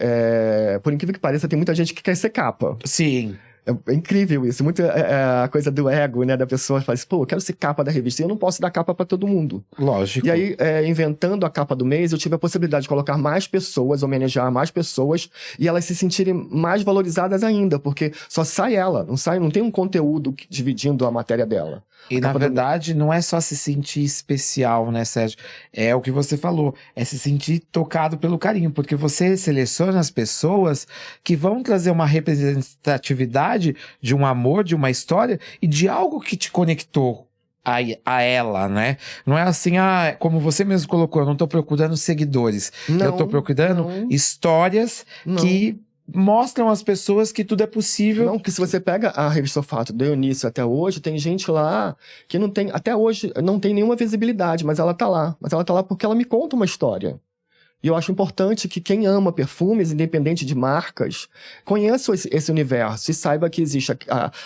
por incrível que pareça, tem muita gente que quer ser capa. Sim. É incrível isso, muito a coisa do ego, né, da pessoa fala assim, pô, eu quero ser capa da revista, e eu não posso dar capa para todo mundo. Lógico. E aí, inventando a capa do mês, eu tive a possibilidade de colocar mais pessoas, homenagear mais pessoas, e elas se sentirem mais valorizadas ainda, porque só sai ela, não tem um conteúdo dividindo a matéria dela. E na verdade, não é só se sentir especial, né, Sérgio? É o que você falou, é se sentir tocado pelo carinho, porque você seleciona as pessoas que vão trazer uma representatividade de um amor, de uma história e de algo que te conectou a ela, né? Não é assim, como você mesmo colocou, eu não tô procurando seguidores. Eu tô procurando histórias que mostram às pessoas que tudo é possível. Não, que se você pega a revista O Fato do início até hoje, tem gente lá que não tem, até hoje, não tem nenhuma visibilidade, mas ela tá lá. Mas ela tá lá porque ela me conta uma história. E eu acho importante que quem ama perfumes, independente de marcas, conheça esse universo e saiba que existe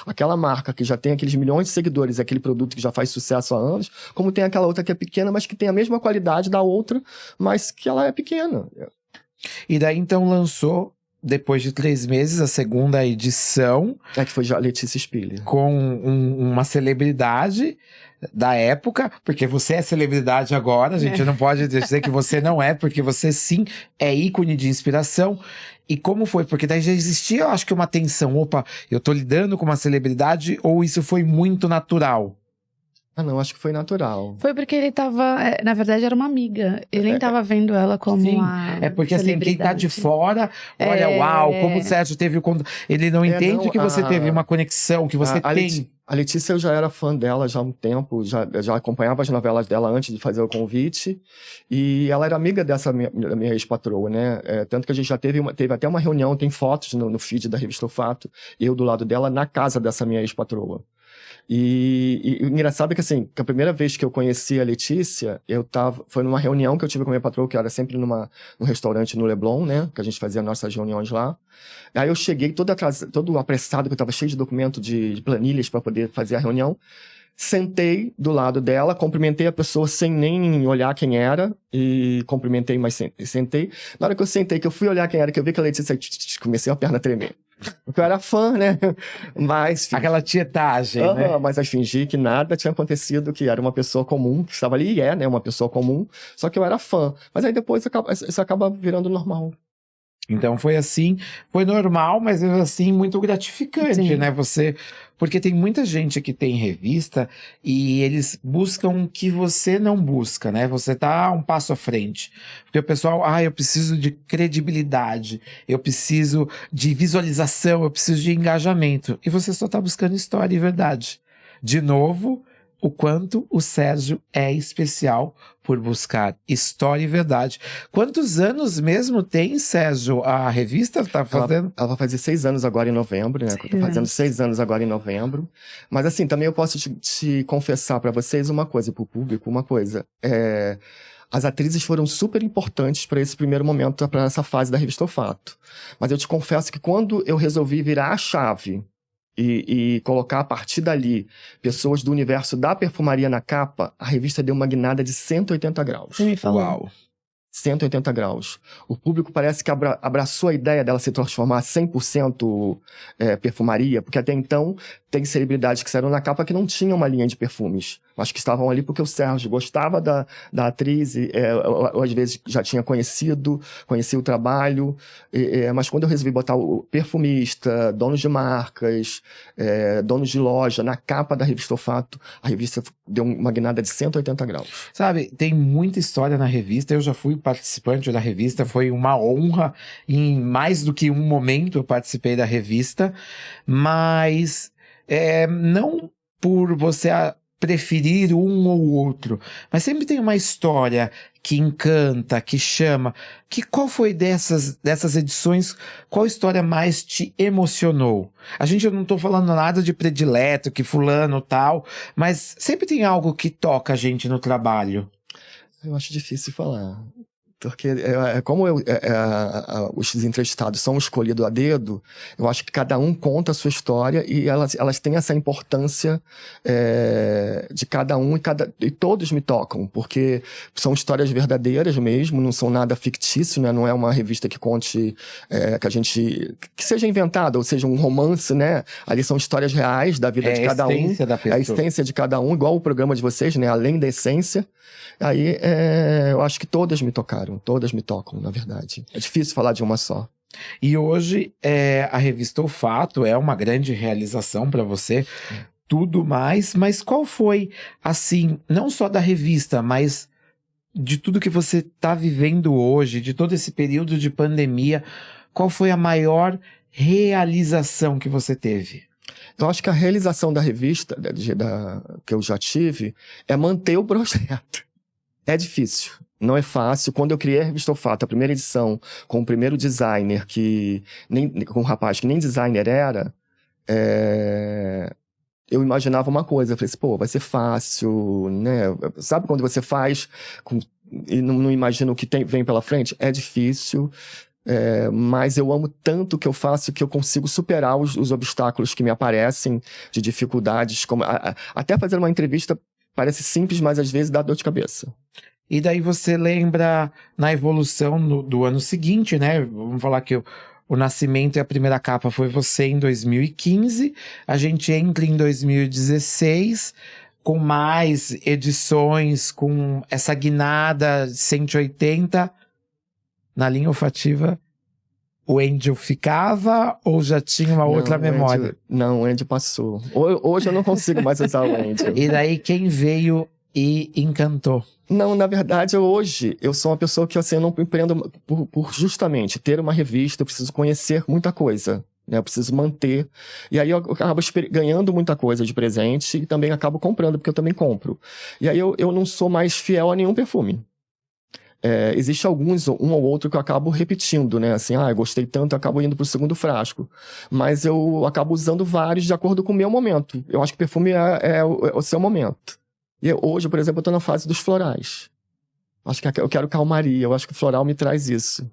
aquela marca que já tem aqueles milhões de seguidores, aquele produto que já faz sucesso há anos, como tem aquela outra que é pequena, mas que tem a mesma qualidade da outra, mas que ela é pequena. E daí, então, lançou, depois de 3 meses, a segunda edição. Que foi já a Letícia Spiller. Com uma celebridade da época, porque você é celebridade agora, a gente não pode dizer que você não é, porque você sim é ícone de inspiração. E como foi? Porque daí já existia, eu acho que uma tensão, opa, eu tô lidando com uma celebridade, ou isso foi muito natural? Não, acho que foi natural. Foi porque ele tava, na verdade era uma amiga, ele nem tava vendo ela como é porque assim, quem tá de fora, olha, uau, como o Sérgio teve, ele não entende que você teve uma conexão, que você tem. A Letícia, eu já era fã dela já há um tempo, já acompanhava as novelas dela antes de fazer o convite, e ela era amiga dessa minha ex-patroa, né? Tanto que a gente já teve até uma reunião, tem fotos no feed da revista O Fato, eu do lado dela, na casa dessa minha ex-patroa. E o engraçado é que, assim, que a primeira vez que eu conheci a Letícia, foi numa reunião que eu tive com a minha patroa, que era sempre num restaurante no Leblon, né? Que a gente fazia nossas reuniões lá. Aí eu cheguei todo apressado, que eu tava cheio de documento, de planilhas para poder fazer a reunião. Sentei do lado dela, cumprimentei a pessoa sem nem olhar quem era, e cumprimentei, mas sentei. Na hora que eu sentei, que eu fui olhar quem era, que eu vi que a Letícia, comecei a perna a tremer. Porque eu era fã, né? Mas... aquela tietagem, né? Mas eu fingi que nada tinha acontecido, que era uma pessoa comum, que estava ali, né? Uma pessoa comum, só que eu era fã. Mas aí depois isso acaba virando normal. Então foi assim, foi normal, mas assim, muito gratificante, né? Porque tem muita gente que tem revista e eles buscam o que você não busca, né? Você tá um passo à frente. Porque o pessoal, eu preciso de credibilidade, eu preciso de visualização, eu preciso de engajamento. E você só tá buscando história e verdade. De novo, o quanto o Sérgio é especial por buscar história e verdade. Quantos anos mesmo tem, Sérgio, a revista? Tá fazendo? Ela vai fazer 6 anos agora em novembro, né? Tô fazendo 6 anos agora em novembro. Mas assim, também eu posso te confessar para vocês uma coisa, pro público, uma coisa. As atrizes foram super importantes para esse primeiro momento, para essa fase da revista O Fato. Mas eu te confesso que quando eu resolvi virar a chave e colocar a partir dali pessoas do universo da perfumaria na capa, a revista deu uma guinada de 180 graus. Você me falou. Uau! 180 graus. O público parece que abraçou a ideia dela se transformar 100% perfumaria, porque até então tem celebridades que saíram na capa que não tinham uma linha de perfumes, mas que estavam ali porque o Sérgio gostava da atriz, ou às vezes já tinha conhecia o trabalho, mas quando eu resolvi botar o perfumista, donos de marcas, donos de loja na capa da revista O Fato, a revista deu uma guinada de 180 graus. Sabe, tem muita história na revista, eu já fui participante da revista, foi uma honra, em mais do que um momento eu participei da revista, mas não por você preferir um ou outro, mas sempre tem uma história que encanta, que chama. Qual foi dessas edições, qual história mais te emocionou? Eu não tô falando nada de predileto, que fulano tal, mas sempre tem algo que toca a gente no trabalho. Eu acho difícil falar. Porque como os entrevistados são escolhidos a dedo, eu acho que cada um conta a sua história e elas têm essa importância de cada um e todos me tocam, porque são histórias verdadeiras mesmo, não são nada fictício, né? Não é uma revista que conte, que seja inventada, ou seja, um romance, né? Ali são histórias reais da vida de cada um. É a essência de cada um, igual o programa de vocês, né? Além da essência. Aí eu acho que todas me tocaram, todas me tocam, na verdade. É difícil falar de uma só. E hoje a revista O Fato é uma grande realização para você, tudo mais, mas qual foi, assim, não só da revista, mas de tudo que você está vivendo hoje, de todo esse período de pandemia, qual foi a maior realização que você teve? Eu acho que a realização da revista, que eu já tive, é manter o projeto. É difícil, não é fácil. Quando eu criei a revista O Fato, a primeira edição, com o primeiro designer, com um rapaz que nem designer era, eu imaginava uma coisa. Eu falei assim, vai ser fácil, né? Sabe quando você faz e não imagina o que vem pela frente? É difícil, mas eu amo tanto o que eu faço que eu consigo superar os obstáculos que me aparecem, de dificuldades. Até fazer uma entrevista parece simples, mas às vezes dá dor de cabeça. E daí você lembra na evolução do ano seguinte, né? Vamos falar que o Nascimento e a primeira capa foi você em 2015. A gente entra em 2016 com mais edições, com essa guinada 180. Na linha olfativa, o Angel ficava ou já tinha uma outra memória? O Angel passou. Hoje eu não consigo mais usar o Angel. E daí quem veio e encantou? Não, na verdade, hoje eu sou uma pessoa que assim, eu não empreendo por justamente ter uma revista, eu preciso conhecer muita coisa, né? Eu preciso manter. E aí eu acabo ganhando muita coisa de presente e também acabo comprando, porque eu também compro. E aí eu não sou mais fiel a nenhum perfume. Existe um ou outro que eu acabo repetindo, né? Assim, eu gostei tanto, eu acabo indo pro segundo frasco. Mas eu acabo usando vários de acordo com o meu momento. Eu acho que perfume é o seu momento. E hoje, por exemplo, eu tô na fase dos florais. Acho que eu quero calmaria, eu acho que o floral me traz isso.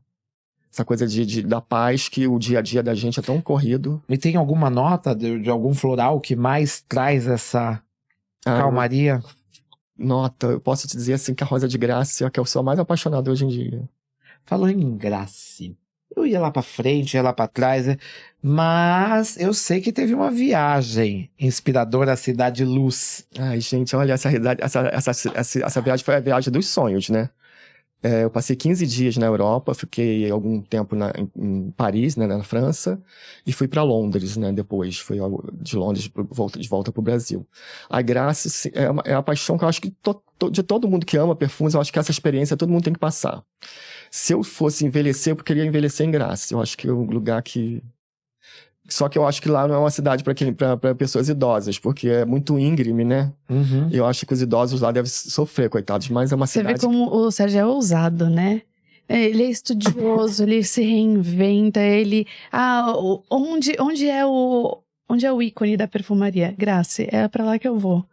Essa coisa da paz, que o dia a dia da gente é tão corrido. E tem alguma nota de algum floral que mais traz essa calmaria? Nota, eu posso te dizer assim que a Rosa de Graça é a que eu sou mais apaixonado hoje em dia. Falou em Graça. Eu ia lá pra frente, ia lá pra trás, mas eu sei que teve uma viagem inspiradora à Cidade Luz. Ai, gente, olha, essa viagem foi a viagem dos sonhos, né? Eu passei 15 dias na Europa, fiquei algum tempo em Paris, né, na França, e fui para Londres, né, depois. Fui de Londres de volta para o Brasil. A Graça é a paixão que eu acho que de todo mundo que ama perfumes, eu acho que essa experiência todo mundo tem que passar. Se eu fosse envelhecer, eu queria envelhecer em Graça. Eu acho que é um lugar que... Só que eu acho que lá não é uma cidade para pessoas idosas, porque é muito íngreme, né? Uhum. Eu acho que os idosos lá devem sofrer, coitados, mas é uma cidade... Você vê como o Sérgio é ousado, né? Ele é estudioso, ele se reinventa, ele... Onde é o ícone da perfumaria? Graça, é pra lá que eu vou.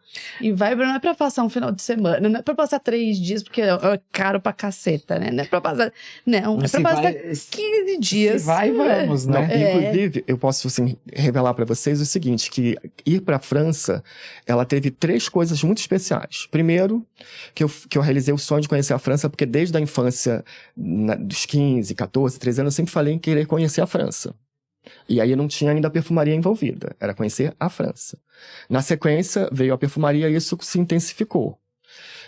E não é pra passar um final de semana, não é pra passar 3 dias, porque é caro pra caceta, né? Não é pra passar... Não, é pra passar 15 dias. Se vai, vamos, né? Inclusive, eu posso, assim, revelar pra vocês o seguinte, que ir pra França, ela teve 3 coisas muito especiais. Primeiro, que eu realizei o sonho de conhecer a França, porque desde a infância, dos 15, 14, 13 anos, eu sempre falei em querer conhecer a França. E aí não tinha ainda a perfumaria envolvida, era conhecer a França. Na sequência, veio a perfumaria e isso se intensificou.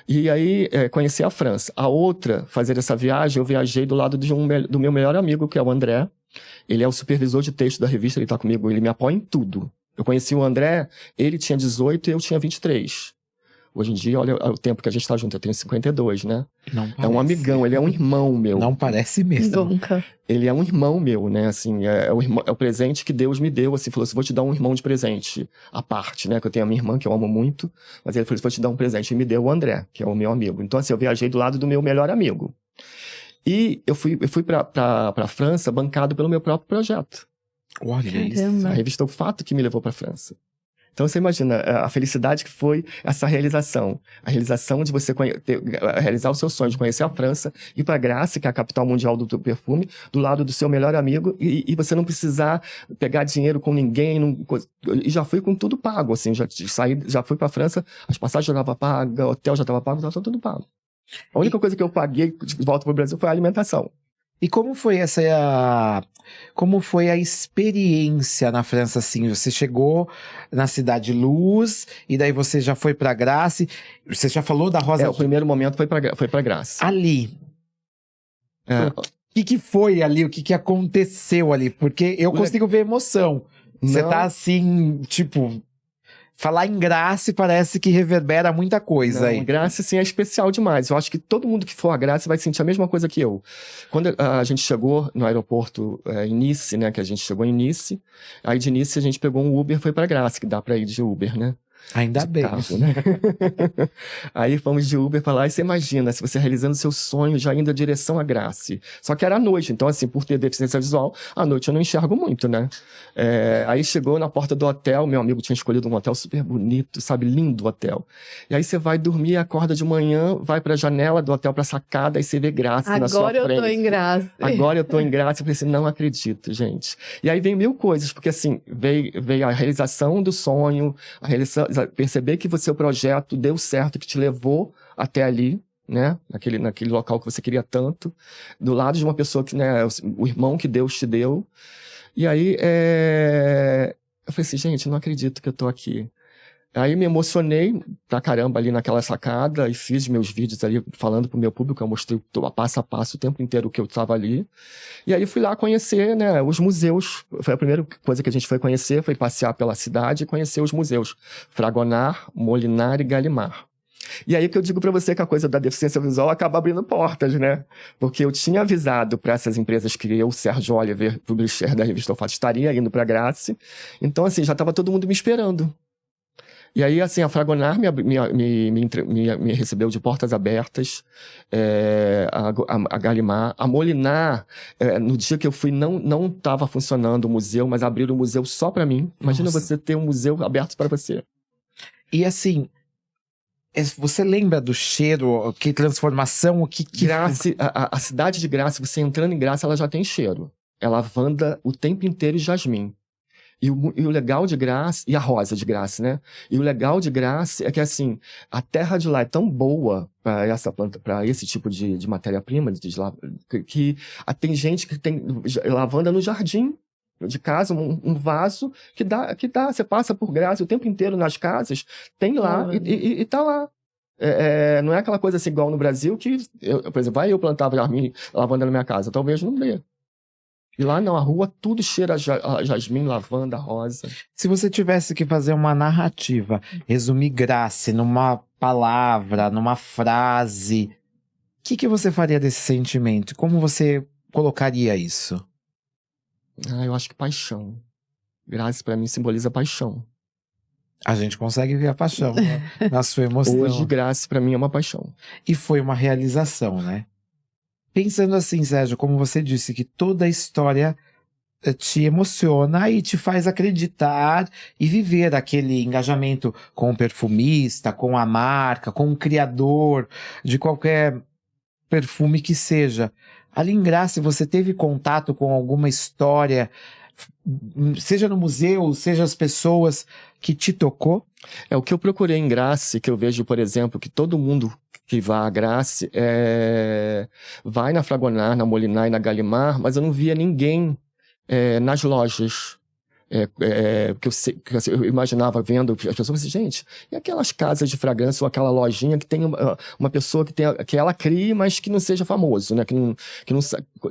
E aí, conhecer a França. A outra, fazer essa viagem, eu viajei do lado do meu melhor amigo, que é o André. Ele é o supervisor de texto da revista, ele tá comigo, ele me apoia em tudo. Eu conheci o André, ele tinha 18 e eu tinha 23. Hoje em dia, olha o tempo que a gente tá junto, eu tenho 52, né? Não parece. É um amigão, ele é um irmão meu. Não parece mesmo. Nunca. Ele é um irmão meu, né? Assim, é o presente que Deus me deu, assim, falou assim, vou te dar um irmão de presente à parte, né? Que eu tenho a minha irmã, que eu amo muito, mas ele falou assim, vou te dar um presente. E me deu o André, que é o meu amigo. Então, assim, eu viajei do lado do meu melhor amigo. E eu fui pra França bancado pelo meu próprio projeto. Olha isso. A revista O Fato que me levou pra França. Então você imagina a felicidade que foi essa realização. A realização de você realizar o seu sonho de conhecer a França, ir para Grasse, que é a capital mundial do perfume, do lado do seu melhor amigo, e você não precisar pegar dinheiro com ninguém. E já fui com tudo pago, assim, já fui para a França, as passagens já estavam pagas, o hotel já estava pago, estava tudo pago. A única coisa que eu paguei de volta para o Brasil foi a alimentação. E como foi como foi a experiência na França, assim? Você chegou na Cidade Luz, e daí você já foi para Grasse, você já falou da Rosa... O primeiro momento foi para Grasse. Ali. O que foi ali? O que aconteceu ali? Porque eu consigo ver emoção. Você tá assim, tipo... Falar em Grasse parece que reverbera muita coisa aí. Grasse, assim, é especial demais. Eu acho que todo mundo que for a Grasse vai sentir a mesma coisa que eu. Quando a gente chegou no aeroporto em Nice, né? Que a gente chegou em Nice. Aí de Nice a gente pegou um Uber e foi pra Grasse, que dá pra ir de Uber, né? Ainda bem. Carro, né? Aí fomos de Uber pra lá, e você imagina, se você realizando seu sonho, já indo em direção à Grasse. Só que era à noite, então assim, por ter deficiência visual, à noite eu não enxergo muito, né? Aí chegou na porta do hotel, meu amigo tinha escolhido um hotel super bonito, sabe? Lindo o hotel. E aí você vai dormir, acorda de manhã, vai pra janela do hotel, pra sacada, aí você vê Grasse na sua frente. Agora eu tô em Grasse. Agora eu tô em Grasse. Eu falei assim, não acredito, gente. E aí vem mil coisas, porque assim, veio a realização do sonho, perceber que o seu projeto deu certo, que te levou até ali, né? Naquele local que você queria tanto, do lado de uma pessoa que, né, o irmão que Deus te deu. E aí, eu falei assim, gente, não acredito que eu tô aqui. Aí me emocionei pra caramba ali naquela sacada e fiz meus vídeos ali falando pro meu público, eu mostrei passo a passo o tempo inteiro que eu estava ali. E aí fui lá conhecer, né, os museus. Foi a primeira coisa que a gente foi conhecer, foi passear pela cidade e conhecer os museus. Fragonard, Molinari e Gallimard. E aí que eu digo pra você que a coisa da deficiência visual acaba abrindo portas, né? Porque eu tinha avisado pra essas empresas que eu, Sérgio Oliver, publisher da revista Olfato, estaria indo pra Grasse. Então, assim, já estava todo mundo me esperando. E aí, assim, a Fragonard me recebeu de portas abertas, a Gallimard, a Molinari, no dia que eu fui, não estava funcionando o museu, mas abriram o museu só para mim. Imagina você ter um museu aberto para você. E assim, você lembra do cheiro, que transformação, o que... Grasse, a cidade de Grasse, você entrando em Grasse, ela já tem cheiro. É lavanda o tempo inteiro e jasmim. E o legal de Grasse, e a rosa de Grasse, né? E o legal de Grasse é que, assim, a terra de lá é tão boa para essa planta, para esse tipo de matéria-prima, que tem gente que tem lavanda no jardim de casa, um vaso que dá, você passa por Grasse o tempo inteiro nas casas, tem lá e tá lá. Não é aquela coisa assim igual no Brasil que, por exemplo, eu plantava lavanda na minha casa, talvez não dê. E lá não, a rua tudo cheira a jasmim, lavanda, rosa. Se você tivesse que fazer uma narrativa, resumir Grasse numa palavra, numa frase, o que você faria desse sentimento? Como você colocaria isso? Eu acho que paixão. Grasse pra mim simboliza paixão. A gente consegue ver a paixão na sua emoção. Hoje, Grasse pra mim é uma paixão. E foi uma realização, né? Pensando assim, Sérgio, como você disse, que toda a história te emociona e te faz acreditar e viver aquele engajamento com o perfumista, com a marca, com o criador de qualquer perfume que seja. Ali em Grasse, você teve contato com alguma história, seja no museu, seja as pessoas, que te tocou? O que eu procurei em Grasse, que eu vejo, por exemplo, que todo mundo que vai à Grasse vai na Fragonard, na Molinari e na Gallimard, mas eu não via ninguém nas lojas. Que eu imaginava vendo as pessoas assim, gente, e aquelas casas de fragrância ou aquela lojinha que tem uma pessoa que ela crie, mas que não seja famoso, né?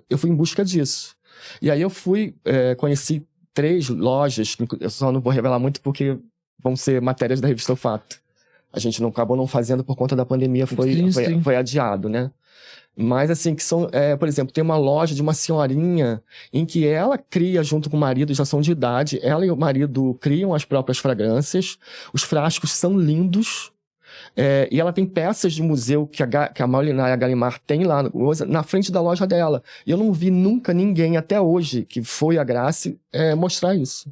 Eu fui em busca disso. E aí eu conheci 3 lojas, que eu só não vou revelar muito porque vão ser matérias da revista Olfato. A gente acabou não fazendo por conta da pandemia, foi adiado, né? Mas assim, que são, por exemplo, tem uma loja de uma senhorinha em que ela cria junto com o marido, já são de idade, ela e o marido criam as próprias fragrâncias, os frascos são lindos, e ela tem peças de museu que a Molinari e a Gallimard tem lá na frente da loja dela. E eu não vi nunca ninguém até hoje que foi à Grasse mostrar isso.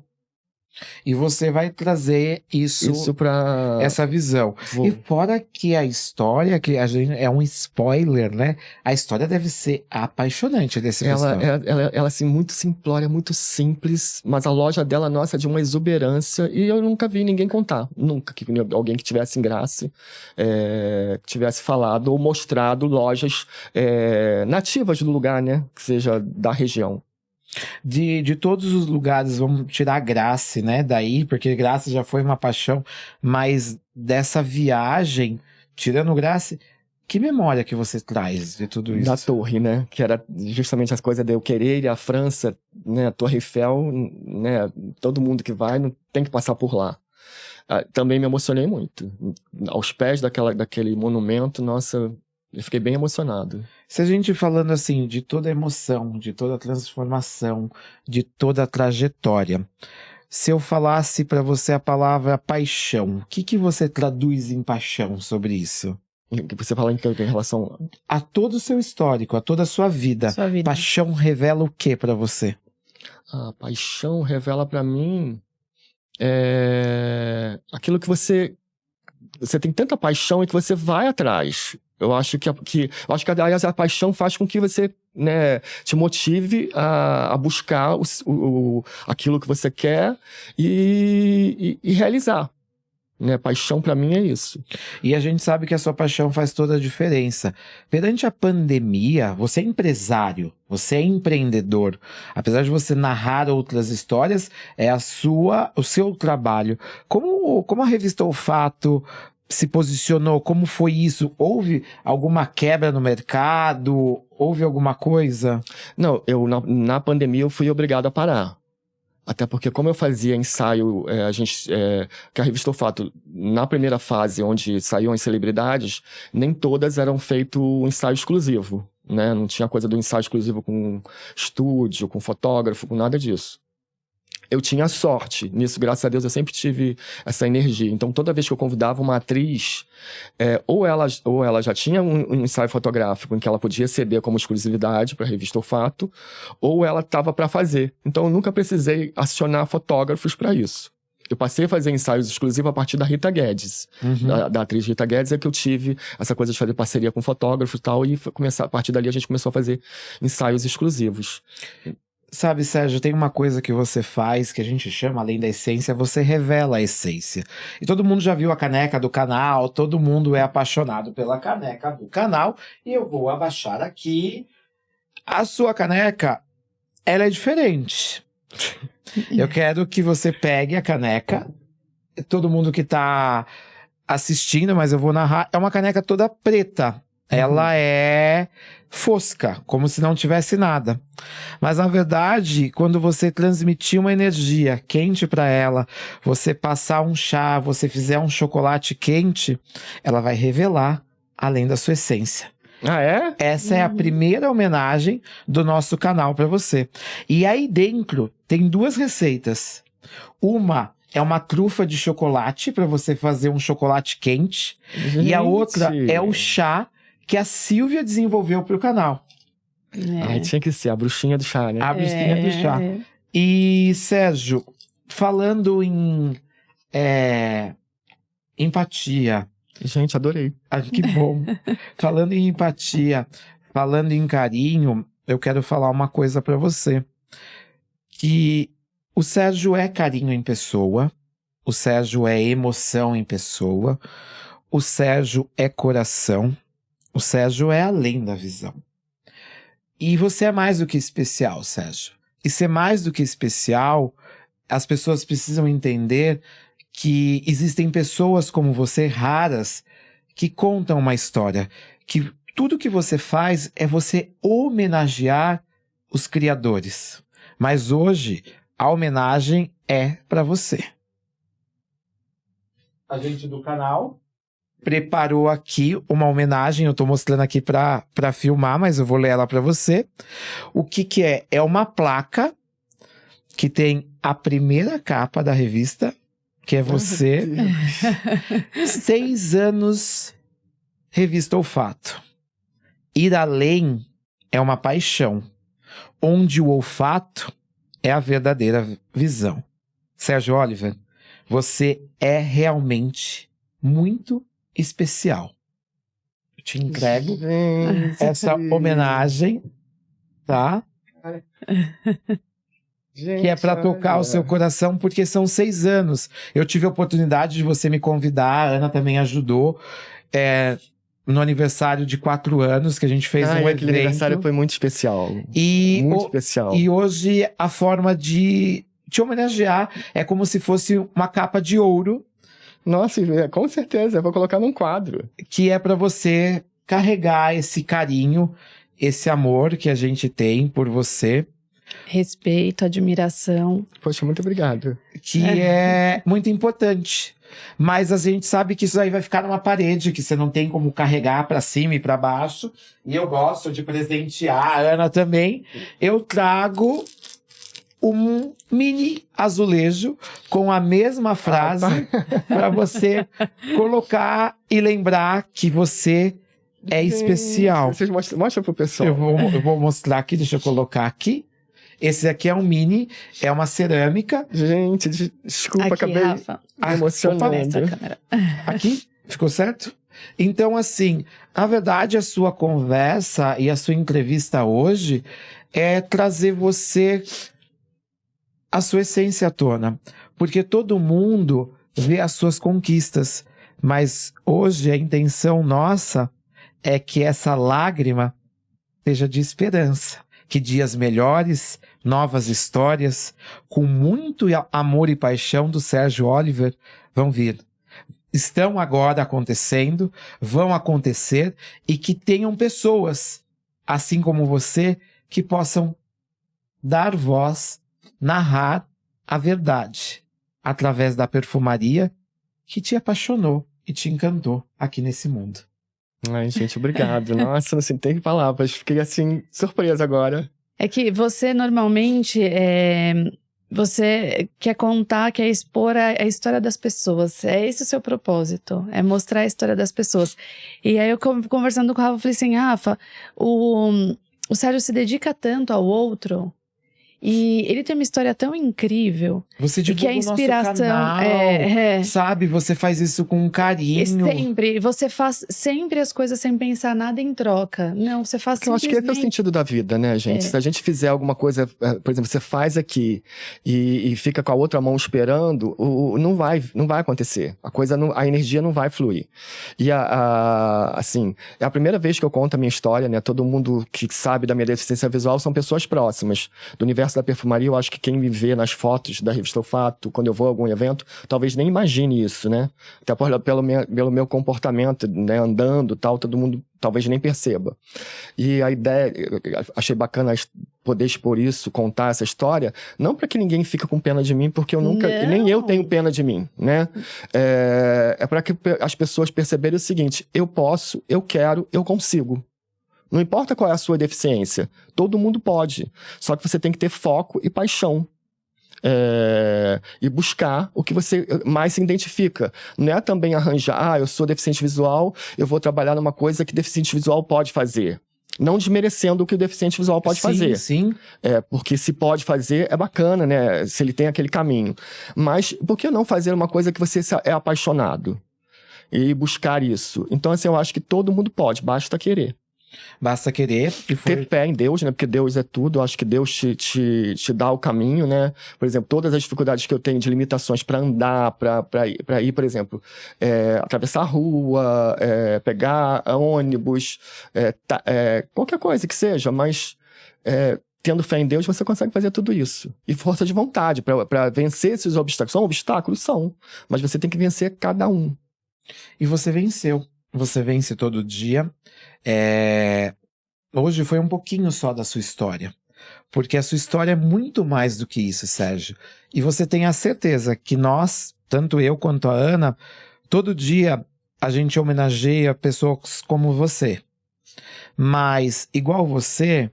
E você vai trazer Isso pra... essa visão. E fora que a história, que a gente, é um spoiler, né? A história deve ser apaixonante desse festival. Ela assim, muito simplória, muito simples, mas a loja dela, nossa, é de uma exuberância, e eu nunca vi ninguém contar. Nunca que alguém que tivesse em Graça tivesse falado ou mostrado lojas nativas do lugar, né? Que seja da região. De todos os lugares, vamos tirar Graça, né, daí, porque Graça já foi uma paixão, mas dessa viagem, tirando Graça, que memória que você traz de tudo isso? Da torre, né, que era justamente as coisas de eu querer ir à França, né, a Torre Eiffel, né, todo mundo que vai não tem que passar por lá. Também me emocionei muito, aos pés daquele monumento, nossa... Eu fiquei bem emocionado. Se a gente falando assim, de toda a emoção, de toda a transformação, de toda a trajetória, se eu falasse para você a palavra paixão, o que você traduz em paixão sobre isso? Você fala em relação... A todo o seu histórico, a toda a sua vida. Paixão revela o que para você? A paixão revela para mim aquilo que você tem tanta paixão e que você vai atrás. Eu acho que aliás, a paixão faz com que você, né, te motive a buscar aquilo que você quer e realizar. Né? Paixão para mim é isso. E a gente sabe que a sua paixão faz toda a diferença. Perante a pandemia, você é empresário, você é empreendedor. Apesar de você narrar outras histórias, é o seu trabalho. Como a revista Olfato se posicionou? Como foi isso? Houve alguma quebra no mercado? Houve alguma coisa? Não, na pandemia eu fui obrigado a parar. Até porque como eu fazia ensaio, que a revista Olfato, na primeira fase, onde saíam as celebridades, nem todas eram feito um ensaio exclusivo, né? Não tinha coisa do ensaio exclusivo com estúdio, com fotógrafo, com nada disso. Eu tinha sorte nisso, graças a Deus eu sempre tive essa energia. Então toda vez que eu convidava uma atriz, ou ela já tinha um ensaio fotográfico em que ela podia ceder como exclusividade para a revista Olfato, ou ela estava para fazer. Então eu nunca precisei acionar fotógrafos para isso. Eu passei a fazer ensaios exclusivos a partir da Rita Guedes, da atriz Rita Guedes, que eu tive essa coisa de fazer parceria com fotógrafos e tal, e a partir dali a gente começou a fazer ensaios exclusivos. Sabe, Sérgio, tem uma coisa que você faz que a gente chama, além da essência, você revela a essência. E todo mundo já viu a caneca do canal, todo mundo é apaixonado pela caneca do canal. E eu vou abaixar aqui. A sua caneca, ela é diferente. Eu quero que você pegue a caneca. Todo mundo que tá assistindo, mas eu vou narrar. É uma caneca toda preta. Ela é fosca, como se não tivesse nada. Mas, na verdade, quando você transmitir uma energia quente para ela, você passar um chá, você fizer um chocolate quente, ela vai revelar além da sua essência. Ah, é? Essa é a primeira homenagem do nosso canal para você. E aí dentro tem 2 receitas. Uma é uma trufa de chocolate para você fazer um chocolate quente. Gente. E a outra é o chá que a Silvia desenvolveu para o canal. Ai, tinha que ser a bruxinha do chá, né? A bruxinha do chá. E, Sérgio, falando em empatia. Gente, adorei. Que bom. Falando em empatia, falando em carinho, eu quero falar uma coisa para você. Que o Sérgio é carinho em pessoa, o Sérgio é emoção em pessoa, o Sérgio é coração, o Sérgio é além da visão. E você é mais do que especial, Sérgio. E ser mais do que especial, as pessoas precisam entender que existem pessoas como você, raras, que contam uma história. Que tudo que você faz é você homenagear os criadores. Mas hoje, a homenagem é para você. A gente do canal preparou aqui uma homenagem, eu tô mostrando aqui para filmar, mas eu vou ler ela para você. O que é? É uma placa que tem a primeira capa da revista, que é você. 6 anos, revista Olfato. Ir além é uma paixão, onde o olfato é a verdadeira visão. Sérgio Oliver, você é realmente muito especial. Eu te entrego essa homenagem, tá? Gente, Que é para tocar o seu coração, porque são 6 anos. Eu tive a oportunidade de você me convidar, a Ana também ajudou, no aniversário de 4 anos, que a gente fez um evento. Aquele aniversário foi muito especial. Muito especial. E hoje a forma de te homenagear é como se fosse uma capa de ouro. Nossa, com certeza, eu vou colocar num quadro. Que é para você carregar esse carinho, esse amor que a gente tem por você. Respeito, admiração. Poxa, muito obrigado. Que é muito importante. Mas a gente sabe que isso aí vai ficar numa parede, que você não tem como carregar para cima e para baixo. E eu gosto de presentear, a Ana também. Eu trago um mini azulejo com a mesma frase para você colocar e lembrar que você é especial. Vocês mostra pro pessoal. Eu vou mostrar aqui, deixa eu colocar aqui. Esse aqui é um mini, é uma cerâmica. Gente, desculpa, aqui, acabei Rafa. emocionando. Aqui, ficou certo? Então, assim, na verdade, a sua conversa e a sua entrevista hoje é trazer você, a sua essência à tona. Porque todo mundo vê as suas conquistas. Mas hoje a intenção nossa é que essa lágrima seja de esperança. Que dias melhores, novas histórias, com muito amor e paixão do Sérgio Oliver vão vir. Estão agora acontecendo, vão acontecer, e que tenham pessoas, assim como você, que possam dar voz, narrar a verdade, através da perfumaria que te apaixonou e te encantou aqui nesse mundo. Ai, gente, obrigado. Nossa, não sei, tem palavras. Fiquei, assim, surpresa agora. É que você, normalmente, você quer contar, quer expor a história das pessoas. É esse o seu propósito, é mostrar a história das pessoas. E aí, eu conversando com o Rafa, eu falei assim, Rafa, o Sérgio se dedica tanto ao outro... E ele tem uma história tão incrível. Você divulga que a inspiração o nosso canal, sabe? Você faz isso com carinho. Sempre. Você faz sempre as coisas sem pensar nada em troca. Não, você faz Eu acho que esse é o sentido da vida, né, gente? Se a gente fizer alguma coisa, por exemplo, você faz aqui e fica com a outra mão esperando, não vai acontecer. A energia não vai fluir. E assim, é a primeira vez que eu conto a minha história, né? Todo mundo que sabe da minha deficiência visual são pessoas próximas do universo da perfumaria. Eu acho que quem me vê nas fotos da revista Olfato, quando eu vou a algum evento, talvez nem imagine isso, né? Até pelo meu comportamento, né? Andando, tal, todo mundo talvez nem perceba. E a ideia, achei bacana poder expor isso, contar essa história, não para que ninguém fique com pena de mim, porque eu nunca, nem eu tenho pena de mim, né? É para que as pessoas perceberem o seguinte: eu posso, eu quero, eu consigo. Não importa qual é a sua deficiência, todo mundo pode. Só que você tem que ter foco e paixão. E buscar o que você mais se identifica. Não é também arranjar, eu sou deficiente visual, eu vou trabalhar numa coisa que deficiente visual pode fazer. Não desmerecendo o que o deficiente visual pode fazer. Sim. Porque se pode fazer, é bacana, né? Se ele tem aquele caminho. Mas por que não fazer uma coisa que você é apaixonado? E buscar isso. Então, assim, eu acho que todo mundo pode, basta querer. Basta querer. Ter fé em Deus, né? Porque Deus é tudo. Eu acho que Deus te dá o caminho, né? Por exemplo, todas as dificuldades que eu tenho de limitações para andar, para ir, por exemplo, atravessar a rua, pegar ônibus, qualquer coisa que seja, mas tendo fé em Deus, você consegue fazer tudo isso. E força de vontade para vencer esses obstáculos. São obstáculos? São. Mas você tem que vencer cada um. E você venceu. Você vence todo dia. Hoje foi um pouquinho só da sua história. Porque a sua história é muito mais do que isso, Sérgio. E você tem a certeza que nós, tanto eu quanto a Ana, todo dia a gente homenageia pessoas como você. Mas, igual você,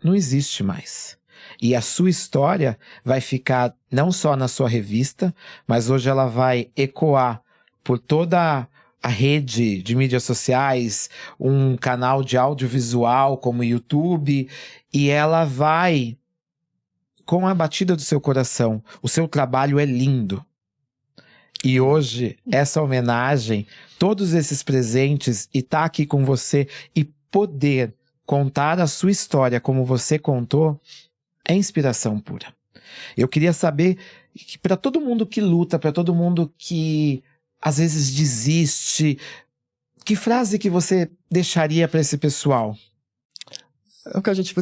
não existe mais. E a sua história vai ficar não só na sua revista, mas hoje ela vai ecoar por toda a rede de mídias sociais, um canal de audiovisual como o YouTube, e ela vai com a batida do seu coração. O seu trabalho é lindo. E hoje, essa homenagem, todos esses presentes, e estar aqui com você e poder contar a sua história como você contou, é inspiração pura. Eu queria saber, que para todo mundo que luta, para todo mundo que às vezes desiste, que frase que você deixaria para esse pessoal? É o que a gente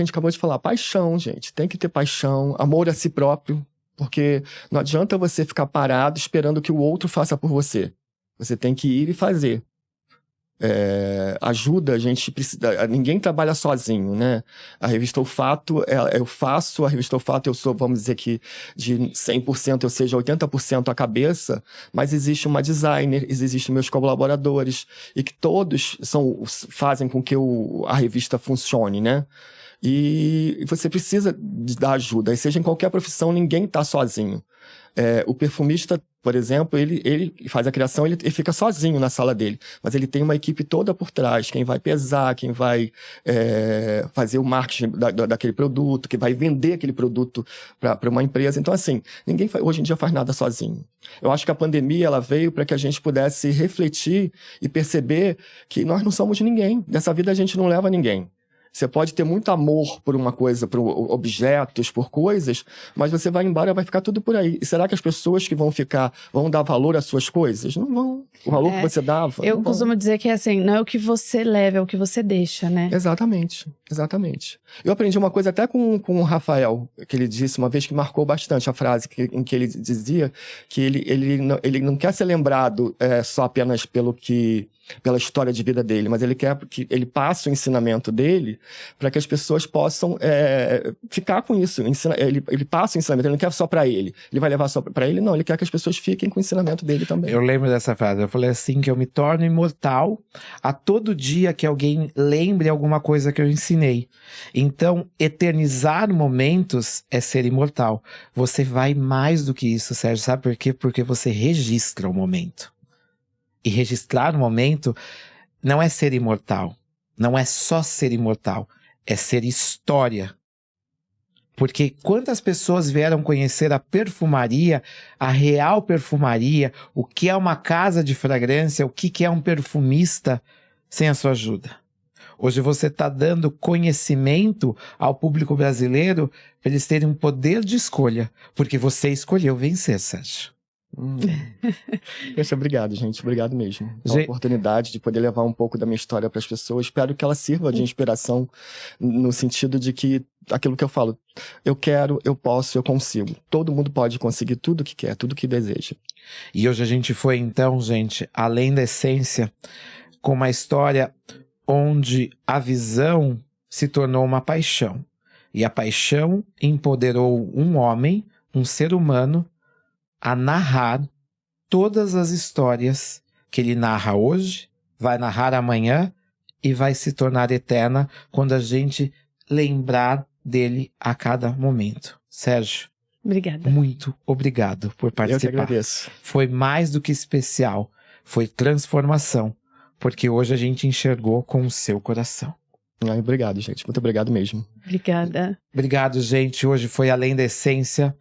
acabou de falar, paixão, gente. Tem que ter paixão, amor a si próprio. Porque não adianta você ficar parado esperando que o outro faça por você. Você tem que ir e fazer. Ajuda, a gente precisa... Ninguém trabalha sozinho, né? A Revista O Fato, eu faço, a Revista O Fato eu sou, vamos dizer que de 100% eu seja 80% a cabeça, mas existe uma designer, existem meus colaboradores, e que todos fazem com que a revista funcione, né? E você precisa dar ajuda, e seja em qualquer profissão, ninguém está sozinho. O perfumista, por exemplo, ele faz a criação, ele fica sozinho na sala dele, mas ele tem uma equipe toda por trás, quem vai pesar, quem vai fazer o marketing daquele produto, que vai vender aquele produto para uma empresa. Então, assim, ninguém hoje em dia faz nada sozinho. Eu acho que a pandemia ela veio para que a gente pudesse refletir e perceber que nós não somos ninguém. Nessa vida a gente não leva ninguém. Você pode ter muito amor por uma coisa, por objetos, por coisas, mas você vai embora e vai ficar tudo por aí. E será que as pessoas que vão dar valor às suas coisas? Não vão. O valor que você dava. Eu costumo dizer que assim, não é o que você leva, é o que você deixa, né? Exatamente, exatamente. Eu aprendi uma coisa até com o Rafael, que ele disse uma vez que marcou bastante a frase, em que ele dizia que ele não quer ser lembrado só apenas pela história de vida dele, mas ele quer que ele passe o ensinamento dele para que as pessoas possam ficar com isso. Ele passa o ensinamento, ele não quer só para ele. Ele vai levar só para ele? Não, ele quer que as pessoas fiquem com o ensinamento dele também. Eu lembro dessa frase, eu falei assim, que eu me torno imortal a todo dia que alguém lembre alguma coisa que eu ensinei. Então, eternizar momentos é ser imortal. Você vai mais do que isso, Sérgio, sabe por quê? Porque você registra o momento. E registrar o momento não é ser imortal. Não é só ser imortal. É ser história. Porque quantas pessoas vieram conhecer a perfumaria, a real perfumaria, o que é uma casa de fragrância, o que é um perfumista, sem a sua ajuda. Hoje você está dando conhecimento ao público brasileiro para eles terem um poder de escolha. Porque você escolheu vencer, Sérgio. Poxa, obrigado, gente. Obrigado mesmo. A oportunidade de poder levar um pouco da minha história para as pessoas. Espero que ela sirva de inspiração no sentido de que aquilo que eu falo, eu quero, eu posso, eu consigo. Todo mundo pode conseguir tudo que quer, tudo que deseja. E hoje a gente foi então, gente, além da essência, com uma história onde a visão se tornou uma paixão. E a paixão empoderou um homem, um ser humano, a narrar todas as histórias que ele narra hoje, vai narrar amanhã e vai se tornar eterna quando a gente lembrar dele a cada momento. Sérgio, obrigada. Muito obrigado por participar. Eu que agradeço. Foi mais do que especial, foi transformação, porque hoje a gente enxergou com o seu coração. Obrigado, gente. Muito obrigado mesmo. Obrigada. Obrigado, gente. Hoje foi além da essência,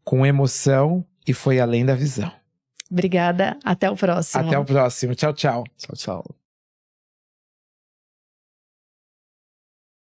com emoção, e foi além da visão. Obrigada. Até o próximo. Até o próximo. Tchau, tchau. Tchau, tchau.